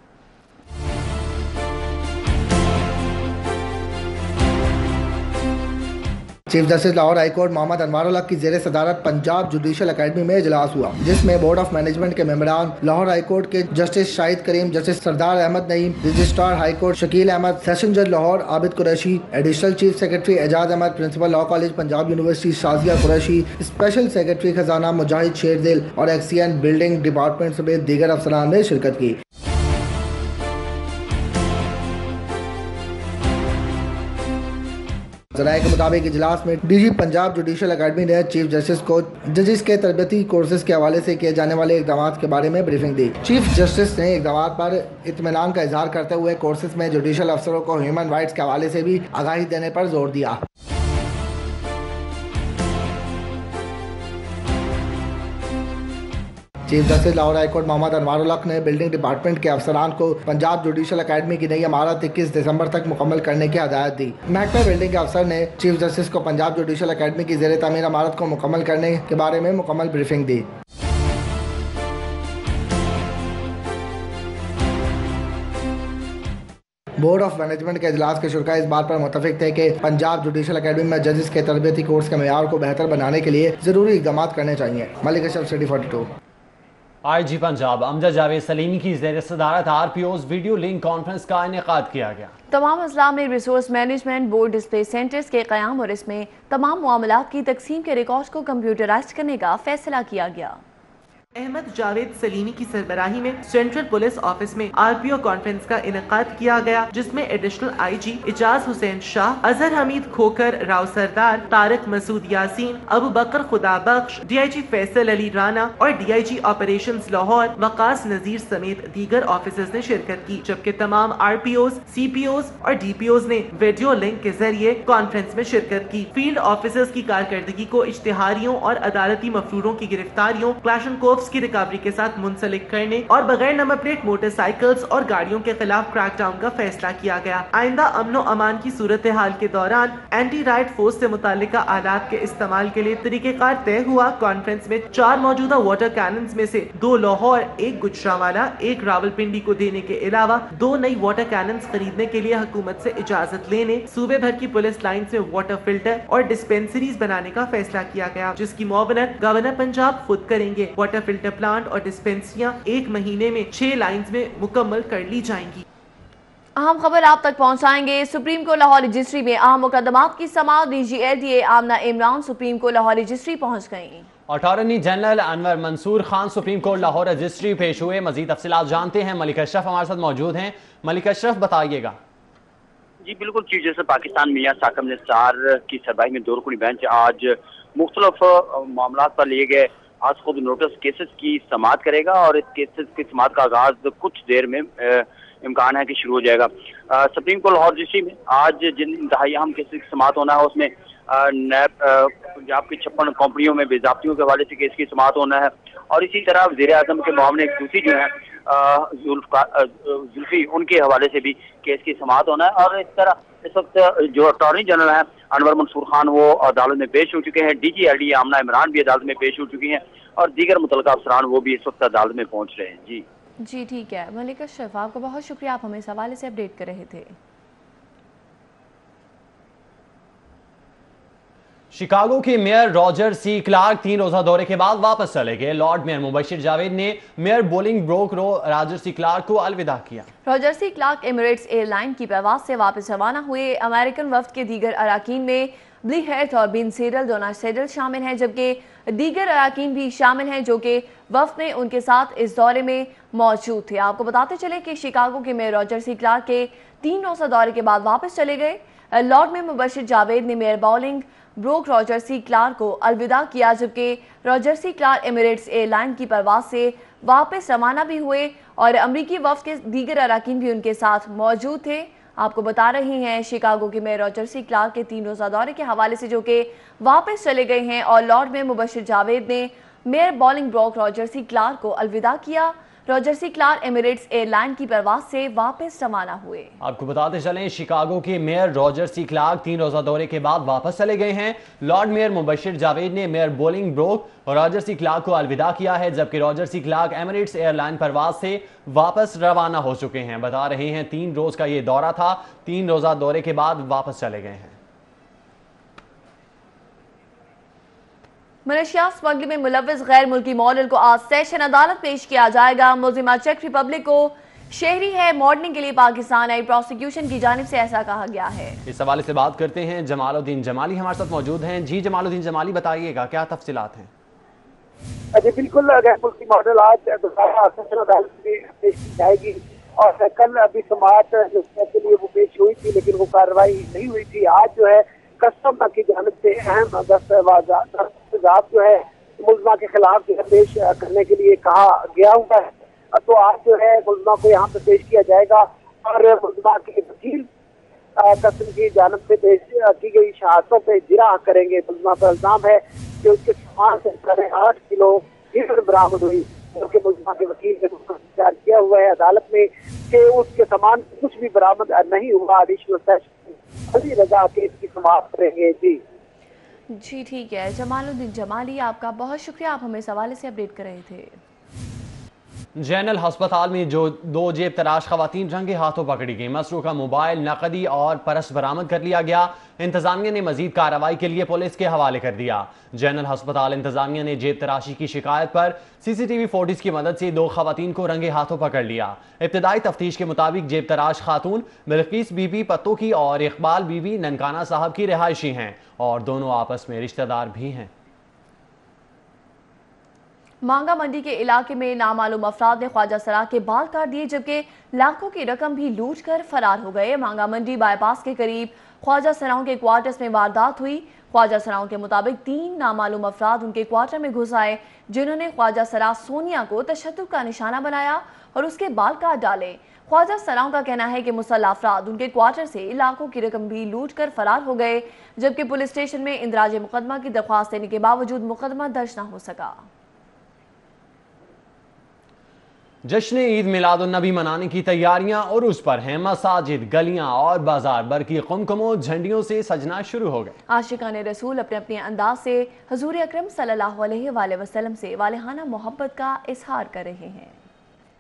Chief justice Lahore high court Mohammad Anwarul Haq की ज़ेरे सदारत पंजाब जुडिशल अकेडमी में इजलास हुआ, जिसमें बोर्ड ऑफ मैनेजमेंट के मेंबरान, लाहौर हाई कोर्ट के justice Shahid Karim, justice Sardar Ahmad Naeem, registrar high court Shakeel Ahmad, session जज Lahore Abid Qureshi, additional chief secretary Ejaz Ahmad, principal law college Punjab university Shazia Qureshi, special secretary खजाना मुजाहिद शेरदिल और एक्सीएन बिल्डिंग डिपार्टमेंट समेत दीगर अफसरान ने शिरकत की। ज़राए के मुताबिक इजलास में डीजी पंजाब जुडिशल अकेडमी ने चीफ जस्टिस को जजेस के तरबियती कोर्सेज के हवाले से किए जाने वाले इकदाम के बारे में ब्रीफिंग दी। चीफ जस्टिस ने इकदाम पर इत्मीनान का इजहार करते हुए कोर्सेज में जुडिशल अफसरों को ह्यूमन राइट्स के हवाले से भी आगाही देने पर जोर दिया। Chief justice Lahore high court Mohammad Anwarul Haq ने बिल्डिंग डिपार्टमेंट के अफसरान को पंजाब जुडिशल अकेडमी की नई इमारत 21 दिसंबर तक मुकम्मल करने की हदायत दी। महकमा बिल्डिंग के अफसर ने चीफ जस्टिस को पंजाब जुडिशल अकेडमी की ज़ेरे तामीर इमारत को मुकम्मल करने के बारे में मुकम्मल briefing the. Board of management के इजलास के शुरा इस बात पर मुतफिक थे कि पंजाब जुडिशल अकेडमी में जजेस के तरबियती कोर्स के मेयार को बेहतर बनाने के लिए जरूरी इकदाम करने चाहिए। Malik Ashraf, city 42। IG Punjab Amjad Javed Salimi की ज़ेर सदारत RPOs वीडियो लिंक कॉन्फ्रेंस का इनेकाद किया गया। तमाम अजला में resource management board display centres के क़याम और इसमें तमाम मामलात की तकसीम के रिकॉर्ड को कंप्यूटराइज करने का फैसला किया गया। अहमद जावेद सलीमी की सरबराही में सेंट्रल पुलिस ऑफिस में RPO कॉन्फ्रेंस का इनेकाद किया गया, जिसमें एडिशनल IG इजाज हुसैन शाह, अजहर हमीद खोकर, राव सरदार, तारिक मसूद यासीन, अबू बकर खुदा बख्श, DIG फैसल अली राना और DIG ऑपरेशंस लाहौर वकास नजीर समेत दीगर ऑफिसर्स ने शिरकत की, जबकि तमाम RPOs, CPOs और DPOs ने वीडियो लिंक के जरिए कॉन्फ्रेंस में शिरकत की। फील्ड ऑफिसर्स की कारकर्दगी को इश्तिहारियों और अदालती मफरूरों की गिरफ्तारियों, क्लैशनकोव्स की रिकवरी के साथ मुंसलिक करने और बगैर नंबर प्लेट मोटरसाइकिल्स और गाड़ियों के खिलाफ क्रैकडाउन का फैसला किया गया। आइंदा अमनो अमान की सूरत हाल के दौरान एंटी राइट फोर्स से मुतालिका आलात के इस्तेमाल के लिए तरीकेकार तय हुआ। कॉन्फ्रेंस में 4 मौजूदा वाटर कैनन्स में से 2 लाहौर, 1 गुजरावाला, 1 रावलपिंडी को देने के अलावा 2 नई वाटर कैनन्स खरीदने के लिए हुकूमत से इजाजत लेने, सूबे भर की पुलिस लाइन्स में वाटर फिल्टर और डिस्पेंसरीज बनाने का फैसला किया गया, जिसकी मुआवनत गवर्नर पंजाब खुद करेंगे। वाटर फिल्टर प्लांट और डिस्पेंसरियां 1 महीने में 6 लाइन्स में मुकम्मल कर ली जाएंगी। अहम खबर आप तक पहुंचाएंगे। सुप्रीम कोर्ट लाहौर रजिस्ट्री में अहम मुकदमात की समाअत। DG LDA Amna Imran supreme court Lahore registry पहुंच गयी। Attorney general Anwar Mansoor Khan supreme court Lahore registry पेश हुए। मजीद तफसीलात जानते हैं, मलिक अशरफ हमारे साथ मौजूद हैं। मलिक अशरफ, बताइएगा। जी बिल्कुल, चीफ जस्टिस पाकिस्तान मियां साकिब निसार की सरबराही में 2 रुकनी बेंच आज मुख्तलिफ मामला पर लिए गए आज खुद नोटिस केसेस की समाअत करेगा और इस केसेस की समाअत का आगाज कुछ देर में इम्कान है कि शुरू हो जाएगा। सुप्रीम कोर्ट लाहौर रजिस्ट्री में आज जिन इंतहाई अहम केसेस की समाअत होना है उसमें नैब पंजाब की 56 कंपनियों में बेज़ाब्तियों के हवाले से केस की समाअत होना है और इसी तरह वज़ीर आज़म के मामले एक दूसरी जो है जुल्फी, उनके हवाले से भी केस की समाअत होना है। और इस तरह इस वक्त जो अटॉर्नी जनरल हैं अनवर मंसूर खान वो अदालत में पेश हो चुके हैं। DG LDA आमना इमरान भी अदालत में पेश हो चुकी हैं और दीगर मुतल्लिका अफसरान वो भी इस वक्त अदालत में पहुंच रहे हैं। जी ठीक है मलिक अशरफ, आपका बहुत शुक्रिया, आप हमें इस हवाले से अपडेट कर रहे थे। शिकागो के मेयर रॉजर C. क्लार्क 3 रोजा दौरे के बाद वापस चले गए। लॉर्ड मेयर मुबशिर जावेद ने mayor Bolingbroke Roger C. Clark को अलविदा किया। Roger C. Clark Emirates airline की परवाज से वापस रवाना हुए। अमेरिकन वफ्द के दीगर अराकीन में ब्ली हेर्थ और बिन सेडल डोनाल्ड सेडल शामिल हैं, जबकि दीगर अराकीन भी शामिल हैं जो कि वफ्द में उनके साथ इस दौरे में मौजूद थे। आपको बताते चले कि शिकागो के मेयर रॉजर C. क्लार्क के 3 रोजा दौरे के बाद वापस चले गए। लॉर्ड मेयर मुबशिर जावेद ने mayor Bolingbroke Roger C. Clark को अलविदा किया, जबकि Roger C. Clark Emirates airline की परवाज से वापस रवाना भी हुए और अमरीकी वफ्द के दीगर अराकीन भी उनके साथ मौजूद थे। आपको बता रही हैं शिकागो के मेयर रॉजर C. क्लार्क के 3 रोजा दौरे के हवाले से जो कि वापस चले गए हैं और लॉर्ड मेयर मुबशिर जावेद ने mayor Bolingbroke Roger C. Clark को अलविदा किया। Roger C. Clark Emirates airline की परवाज से वापस रवाना हुए। आपको बताते चलें शिकागो के मेयर रॉजर C. क्लार्क 3 रोजा दौरे के बाद वापस चले गए हैं। लॉर्ड मेयर मुबशिर जावेद ने मेयर बोलिंगब्रोक और रॉजर C. क्लार्क को अलविदा किया है, जबकि Roger C. Clark Emirates airline परवाज से वापस रवाना हो चुके हैं। बता रहे हैं 3 रोज का ये दौरा था, 3 रोजा दौरे के बाद वापस चले गए हैं। मलेशिया स्मगलिंग में मुलव्विस गैर मुल्की मॉडल को आज सेशन अदालत पेश किया जाएगा। मुलजिमा चेक रिपब्लिक को शहरी है मॉडलिंग के लिए पाकिस्तान आई प्रोसिक्यूशन की जानिब से ऐसा कहा गया है। इस हवाले से बात करते हैं, जमालुद्दीन जमाली हमारे साथ मौजूद हैं। जी जमालुद्दीन जमाली, बताइएगा क्या तफसीलात हैं? जी बिल्कुल, गैर मुल्की मॉडल आज दोबारा सेशन अदालत में पेश की जाएगी और कल अभी समाअत के लिए वो पेश हुई थी लेकिन वो कार्रवाई नहीं हुई थी। आज जो है कस्टम की जानिब से अहम दस्तावेज़ात जो है मुलज़मा के खिलाफ जो है पेश करने के लिए कहा गया हुआ है। तो आज जो है मुलज़मा को यहाँ पे पेश किया जाएगा और मुलज़मा के वकील कस्टम की जानिब से पेश की गई शहादतों पे जिरा करेंगे। मुलज़मा पर इल्जाम है कि उसके सामान से 8.5 किलो हीरोइन बरामद हुई, जबकि मुलज़मा के वकील ने इंतजार किया हुआ है अदालत में कि उसके सामान कुछ भी बरामद नहीं हुआ। एडिशनल सेशन अली रजा केस की समाप्त करेंगे। जी ठीक है जमालुद्दीन जमाली, आपका बहुत शुक्रिया, आप हमें इस हवाले से अपडेट कर रहे थे। जनरल हस्पताल में जो 2 जेब तराश खवातीन रंगे हाथों पकड़ी गई। मसरूका मोबाइल, नकदी और परस बरामद कर लिया गया। इंतजामिया ने मजीद कार्रवाई के लिए पुलिस के हवाले कर दिया। जनरल हस्पताल इंतजामिया ने जेब तराशी की शिकायत पर CCTV फुटेज की मदद से 2 खवातीन को रंगे हाथों पकड़ लिया। इब्तदाई तफ्तीश के मुताबिक जेब तराश खातून बिल्किस बीबी पत्तो की और इकबाल बीबी ननकाना साहब की रिहायशी हैं और दोनों आपस में रिश्तेदार भी हैं। मांगा मंडी के इलाके में नामालूम अफराद ने ख्वाजा सरा के बाल काट दिए, जबकि लाखों की रकम भी लूट कर फरार हो गए। मांगा मंडी बाईपास के करीब ख्वाजा सराओं के क्वार्टर्स में वारदात हुई। ख्वाजा सराओं के मुताबिक 3 नामालूम अफराद उनके क्वार्टर में घुस आए, जिन्होंने ख्वाजा सरा सोनिया को तशद्दुद का निशाना बनाया और उसके बाल काट डाले। ख्वाजा सराओं का कहना है कि मुसल्लह अफराद उनके क्वार्टर से लाखों की रकम भी लूट कर फरार हो गए, जबकि पुलिस स्टेशन में इंदराज मुकदमा की दरख्वास्त देने के बावजूद मुकदमा दर्ज न हो सका। जश्न ईद मिलादुन्नबी मनाने की तैयारियां और उस पर हैं मसाजिद, गलियां और बाजार बरकी कुमकुमो झंडियों से सजना शुरू हो गए। आशिकाने रसूल अपने अपने अंदाज से हुजूर अकरम सल्लल्लाहु अलैहि वसल्लम से वालिहाना मोहब्बत का इजहार कर रहे हैं।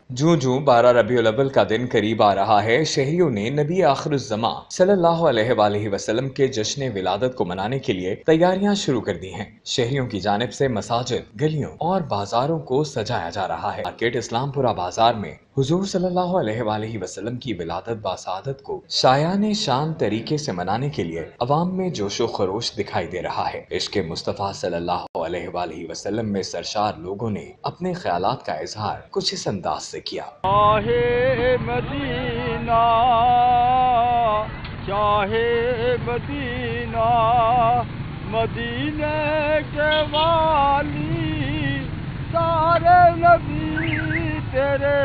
जो 12 रबीउल अव्वल का दिन करीब आ रहा है, शहरियों ने नबी आखिरुज़्ज़मा सल्लल्लाहु अलैहि वसल्लम के जश्न विलादत को मनाने के लिए तैयारियां शुरू कर दी हैं। शहरियों की जानिब से मसाजिद, गलियों और बाजारों को सजाया जा रहा है। मार्केट इस्लामपुरा बाजार में हुजूर सल्लल्लाहु अलैहि वसल्लम की विलादत बासादत को शायाने शान तरीके से मनाने के लिए अवाम में जोशो खरोश दिखाई दे रहा है। इश्क़ मुस्तफ़ा सल्लल्लाहु अलैहि वसल्लम में सरशार लोगों ने अपने ख्यालात का इजहार कुछ इस अंदाज से किया। चाहे मदीना, चाहे मदीना, मदीने के वाली सारे नबी तेरे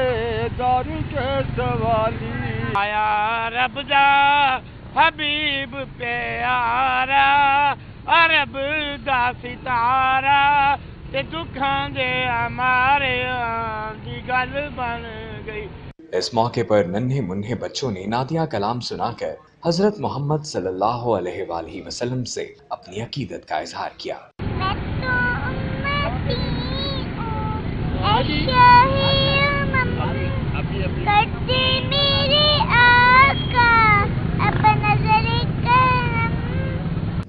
दर के सवाली। आया रब दा हबीब प्यारा, अरब दा सितारा, ते दुखां दे हमारे दी गल बन गई। इस मौके पर नन्हे मुन्ने बच्चों ने नादिया कलाम सुनाकर हजरत मोहम्मद सल्लल्लाहु अलैहि वसल्लम से अपनी अकीदत का इजहार किया।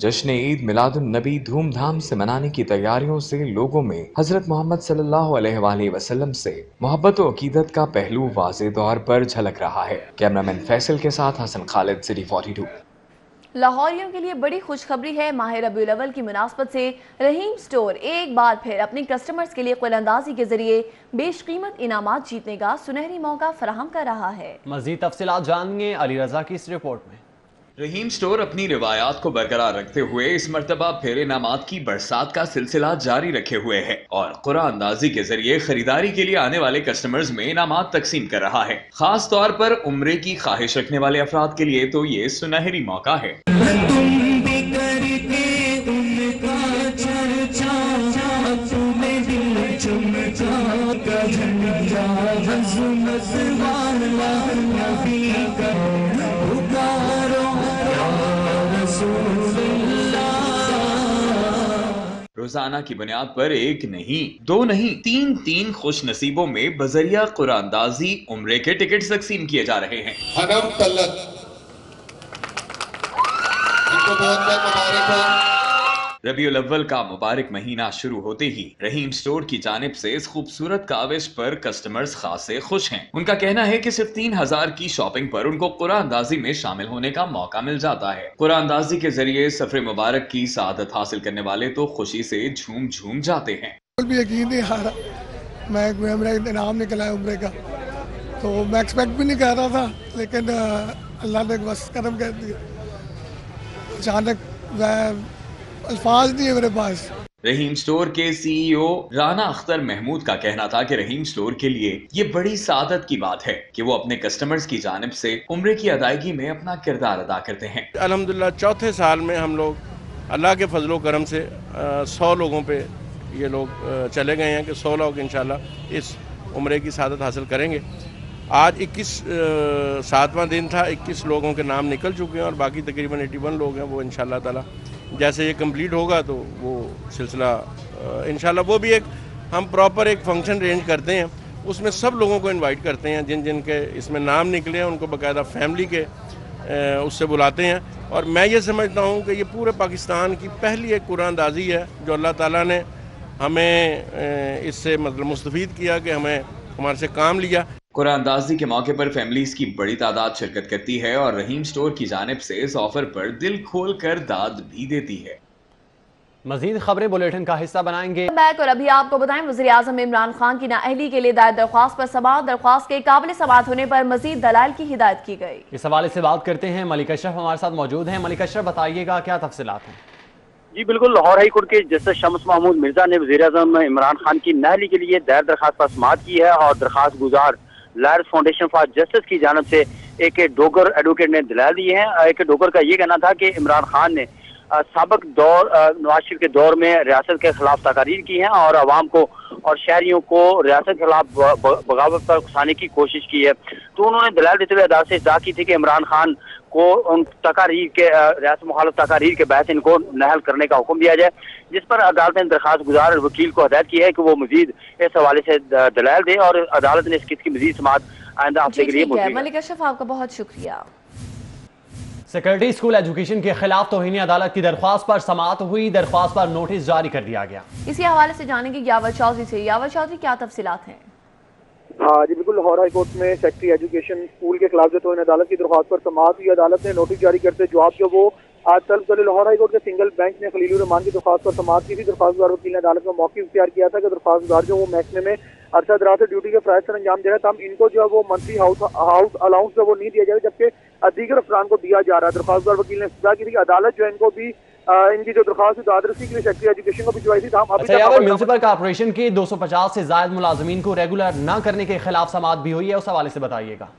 जश्न ईद मिलादुन्नबी धूमधाम से मनाने की तैयारियों से लोगों में हजरत मोहम्मद सल्लल्लाहु अलैहि वसल्लम से मोहब्बत और अकीदत का पहलू वाज़े तौर पर झलक रहा है। कैमरामैन फैसल के साथ हसन खालिद, सिटी 42। लाहौरियों के लिए बड़ी खुशखबरी है। माह रबीउल अव्वल की मुनासबत से रहीम स्टोर एक बार फिर अपने कस्टमर्स के लिए कुलअंदाजी के जरिए बेशकीमत इनामात जीतने का सुनहरी मौका फराहम कर रहा है। मज़ीद तफसीलात जानिए अली रजा की इस रिपोर्ट में। रहीम स्टोर अपनी रिवायात को बरकरार रखते हुए इस मर्तबा फिर इनामात की बरसात का सिलसिला जारी रखे हुए है और कुरान अंदाजी के जरिए खरीदारी के लिए आने वाले कस्टमर्स में इनामात तकसीम कर रहा है। खास तौर पर उम्रे की ख्वाहिश रखने वाले अफराद के लिए तो ये सुनहरी मौका है। रोजाना की बुनियाद पर एक नहीं, दो नहीं, तीन खुश नसीबों में बजरिया कुरानदाजी उम्रे के टिकट तकसीम किए जा रहे हैं। रबीउल अव्वल का मुबारक महीना शुरू होते ही रहीम स्टोर की जानिब से इस खूबसूरत काविश पर कस्टमर्स खासे खुश हैं। उनका कहना है कि सिर्फ 3000 की शॉपिंग पर उनको कुरानदाजी में शामिल होने का मौका मिल जाता है। कुरानदाजी के जरिए सफर मुबारक की सआदत हासिल करने वाले तो खुशी से झूम झूम जाते हैं। भी यकीन नहीं आ रहा, मेरा इनाम निकला है उम्रे का, तो मैं एक्सपेक्ट भी नहीं कर रहा था, लेकिन अल्लाह ने बस कदम कर दिया। अचानक अल्फाज नहीं है मेरे पास। रहीम स्टोर के CEO राना अख्तर महमूद का कहना था कि रहीम स्टोर के लिए ये बड़ी सादत की बात है कि वो अपने कस्टमर्स की जानिब से उम्रे की अदायगी में अपना किरदार अदा करते हैं। अल्हम्दुलिल्लाह चौथे साल में हम लोग अल्लाह के फजलो करम से 100 लोगों पे ये लोग चले गए हैं कि 100 लोग इंशाल्लाह इस उम्रे की सादत हासिल करेंगे। आज 7वां दिन था, 21 लोगों के नाम निकल चुके हैं और बाकी तकरीबन 81 लोग हैं। वो इंशाल्लाह ताला जैसे ये कंप्लीट होगा तो वो सिलसिला इंशाल्लाह वो भी एक हम प्रॉपर एक फंक्शन अरेंज करते हैं उसमें सब लोगों को इनवाइट करते हैं, जिन जिन के इसमें नाम निकले हैं उनको बाकायदा फैमिली के उससे बुलाते हैं। और मैं ये समझता हूँ कि ये पूरे पाकिस्तान की पहली एक कुरानंदाज़ी है जो अल्लाह ताला ने हमें इससे मतलब मुस्तफ़ीद किया कि हमें हमारे से काम लिया। कुरानंदाज़ी के मौके पर फैमिलीज की बड़ी तादाद शिरकत करती है और रहीम स्टोर की जानिब से इस ऑफर पर दिल खोल कर दाद भी देती है। मजीद खबरें बुलेटिन का हिस्सा बनाएंगे। बैक और अभी आपको बताएं, वज़ीर आज़म इमरान खान की नाअहली के लिए दायर दरख्वास्त पर समाअत, दरख्वास्त के काबिल समाअत होने पर मजीद दलाइल की हिदायत की गई। इस हवाले से बात करते हैं, मलिक अशरफ हमारे साथ मौजूद हैं। मलिक अशरफ, बताइएगा क्या तफसीलात हैं? जी बिल्कुल, लाहौर हाई कोर्ट के जस्टिस शम्स महमूद मिर्जा ने वज़ीर आज़म इमरान खान की नाअहली के लिए दायर दरख्वास्त पर समाअत की है और दरख्वास्त गुजार लायर्स फाउंडेशन फॉर जस्टिस की जानिब से एक डोगर एडवोकेट ने दलाल दिए हैं। एक डोगर का ये कहना था कि इमरान खान ने साबिक दौर नवाज शरीफ के दौर में रियासत के खिलाफ तकारीर की हैं और अवाम को और शहरियों को रियासत के खिलाफ बगावत पर उकसाने की कोशिश की है। तो उन्होंने दलाल देते हुए अदालत से इद्दा की थी कि इमरान खान को उन तकारीर के रियासत मुखालिफ तकारीर के बहस इनको नहल करने का हुक्म दिया जाए, जिस पर अदालत ने दरख्वास्त गुजार वकील को हदायत की है कि वो मजीद इस हवाले से दलाल दे और अदालत ने इस केस की मजीद समाअत आइंदा हफ्ते के लिए मलिक अशरफ, आपका बहुत शुक्रिया। सेक्रेटरी स्कूल एजुकेशन के खिलाफ तौहीन अदालत की दरख्वास्त पर समाअत हुई, दरख्वास्त पर नोटिस जारी कर दिया गया। इसी हवाले से जानेंगे यावर चौधरी से। यावर चौधरी, क्या तफसीलात हैं? हाँ जी बिल्कुल, लाहौर हाई कोर्ट में सेक्रेटरी एजुकेशन स्कूल के खिलाफ जो तौहीन अदालत की दरख्वास्त पर समाअत हुई, अदालत ने नोटिस जारी करते जवाब जो वो आज तलब कर लाहौर हाई कोर्ट के सिंगल बेंच ने खलीलुर रहमान की दरख्वास्त पर समाअत की थी। दरख्वास्तदार वकील ने अदालत में मौक़िफ़ इख्तियार किया था कि दरख्वास्तदार जो वो महकमे में अरसा दराज से ड्यूटी के फ़राइज़ सर अंजाम दे रहा था, इनको जो है वो मंथली हाउस अलाउंस जो वो नहीं दिया जाएगा, जबकि दीगर अफरान को दिया जा रहा है। दरख्वास्तदार वकील ने इस्तदा की थी कि अदालत जो है इनको भी इनकी जो दरख्वास्त दादरसी के लिए सेक्रेटरी एजुकेशन को भिजवाई थी। म्यूनिसिपल कॉर्पोरेशन के 250 से ज्यादा मुलाजमीन को रेगुलर न करने के खिलाफ समाअत भी हुई है, उस हवाले से बताइएगा।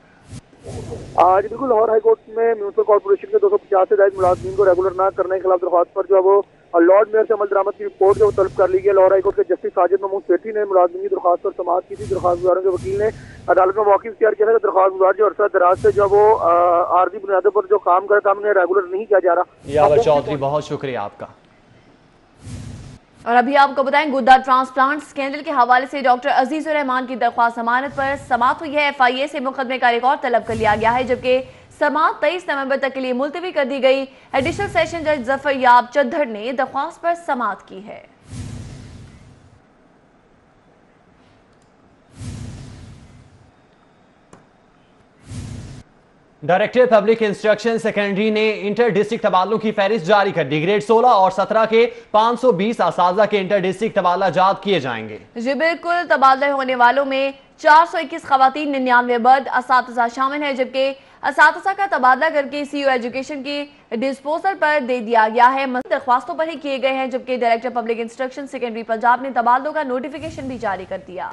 आज बिल्कुल लाहौर हाई कोर्ट में म्यूनिसिपल कॉर्पोरेशन के 250 से ज्यादा मुलाजमीन को रेगुलर न करने के खिलाफ दरख्वास्त पर जो है वो लॉर्ड मेयर से अमल दरामद की रिपोर्ट जो तलब कर ली गई। लाहौर हाई कोर्ट के जस्टिस साजिद महमूद सेठी ने मुलाजमीन की दरख्वास्त पर समाअत की थी। दरख्वास्त गुजारों के वकील ने अदालत में मौक़िफ़ इख्तियार किया था कि दरख्वास्त गुजार जो अरसा दराज से जो वो आर्जी बुनियादों पर जो काम करता है उन्हें रेगुलर नहीं किया जा रहा। यावर चौधरी, बहुत शुक्रिया आपका। और अभी आपको बताएं, गुद्दा ट्रांसप्लांट स्कैंडल के हवाले से डॉक्टर अजीजुर रहमान की दरख्वास्त जमानत पर समाअत हुई है। FIA से मुकदमे का रिकॉर्ड तलब कर लिया गया है, जबकि समाअत 23 नवंबर तक के लिए मुलतवी कर दी गई। एडिशनल सेशन जज जफर याब चद्दर ने दरख्वास्त पर समाअत की है। डायरेक्टर पब्लिक इंस्ट्रक्शन सेकेंडरी ने इंटर डिस्ट्रिक्ट तबादलों की फहरिस्त जारी कर दी। ग्रेड 16 और 17 के 520 असातिज़ा के इंटर डिस्ट्रिक्ट तबादला जात किए जाएंगे। जी बिल्कुल, तबादले होने वालों में 421 खवातीन, 99 मर्द असातिज़ा शामिल हैं, जबकि असातिज़ा का तबादला करके CU एजुकेशन की डिस्पोजल पर दे दिया गया है। दरख्वास्तों पर ही किए गए हैं, जबकि director public instruction secondary Punjab ने तबादलों का नोटिफिकेशन भी जारी कर दिया।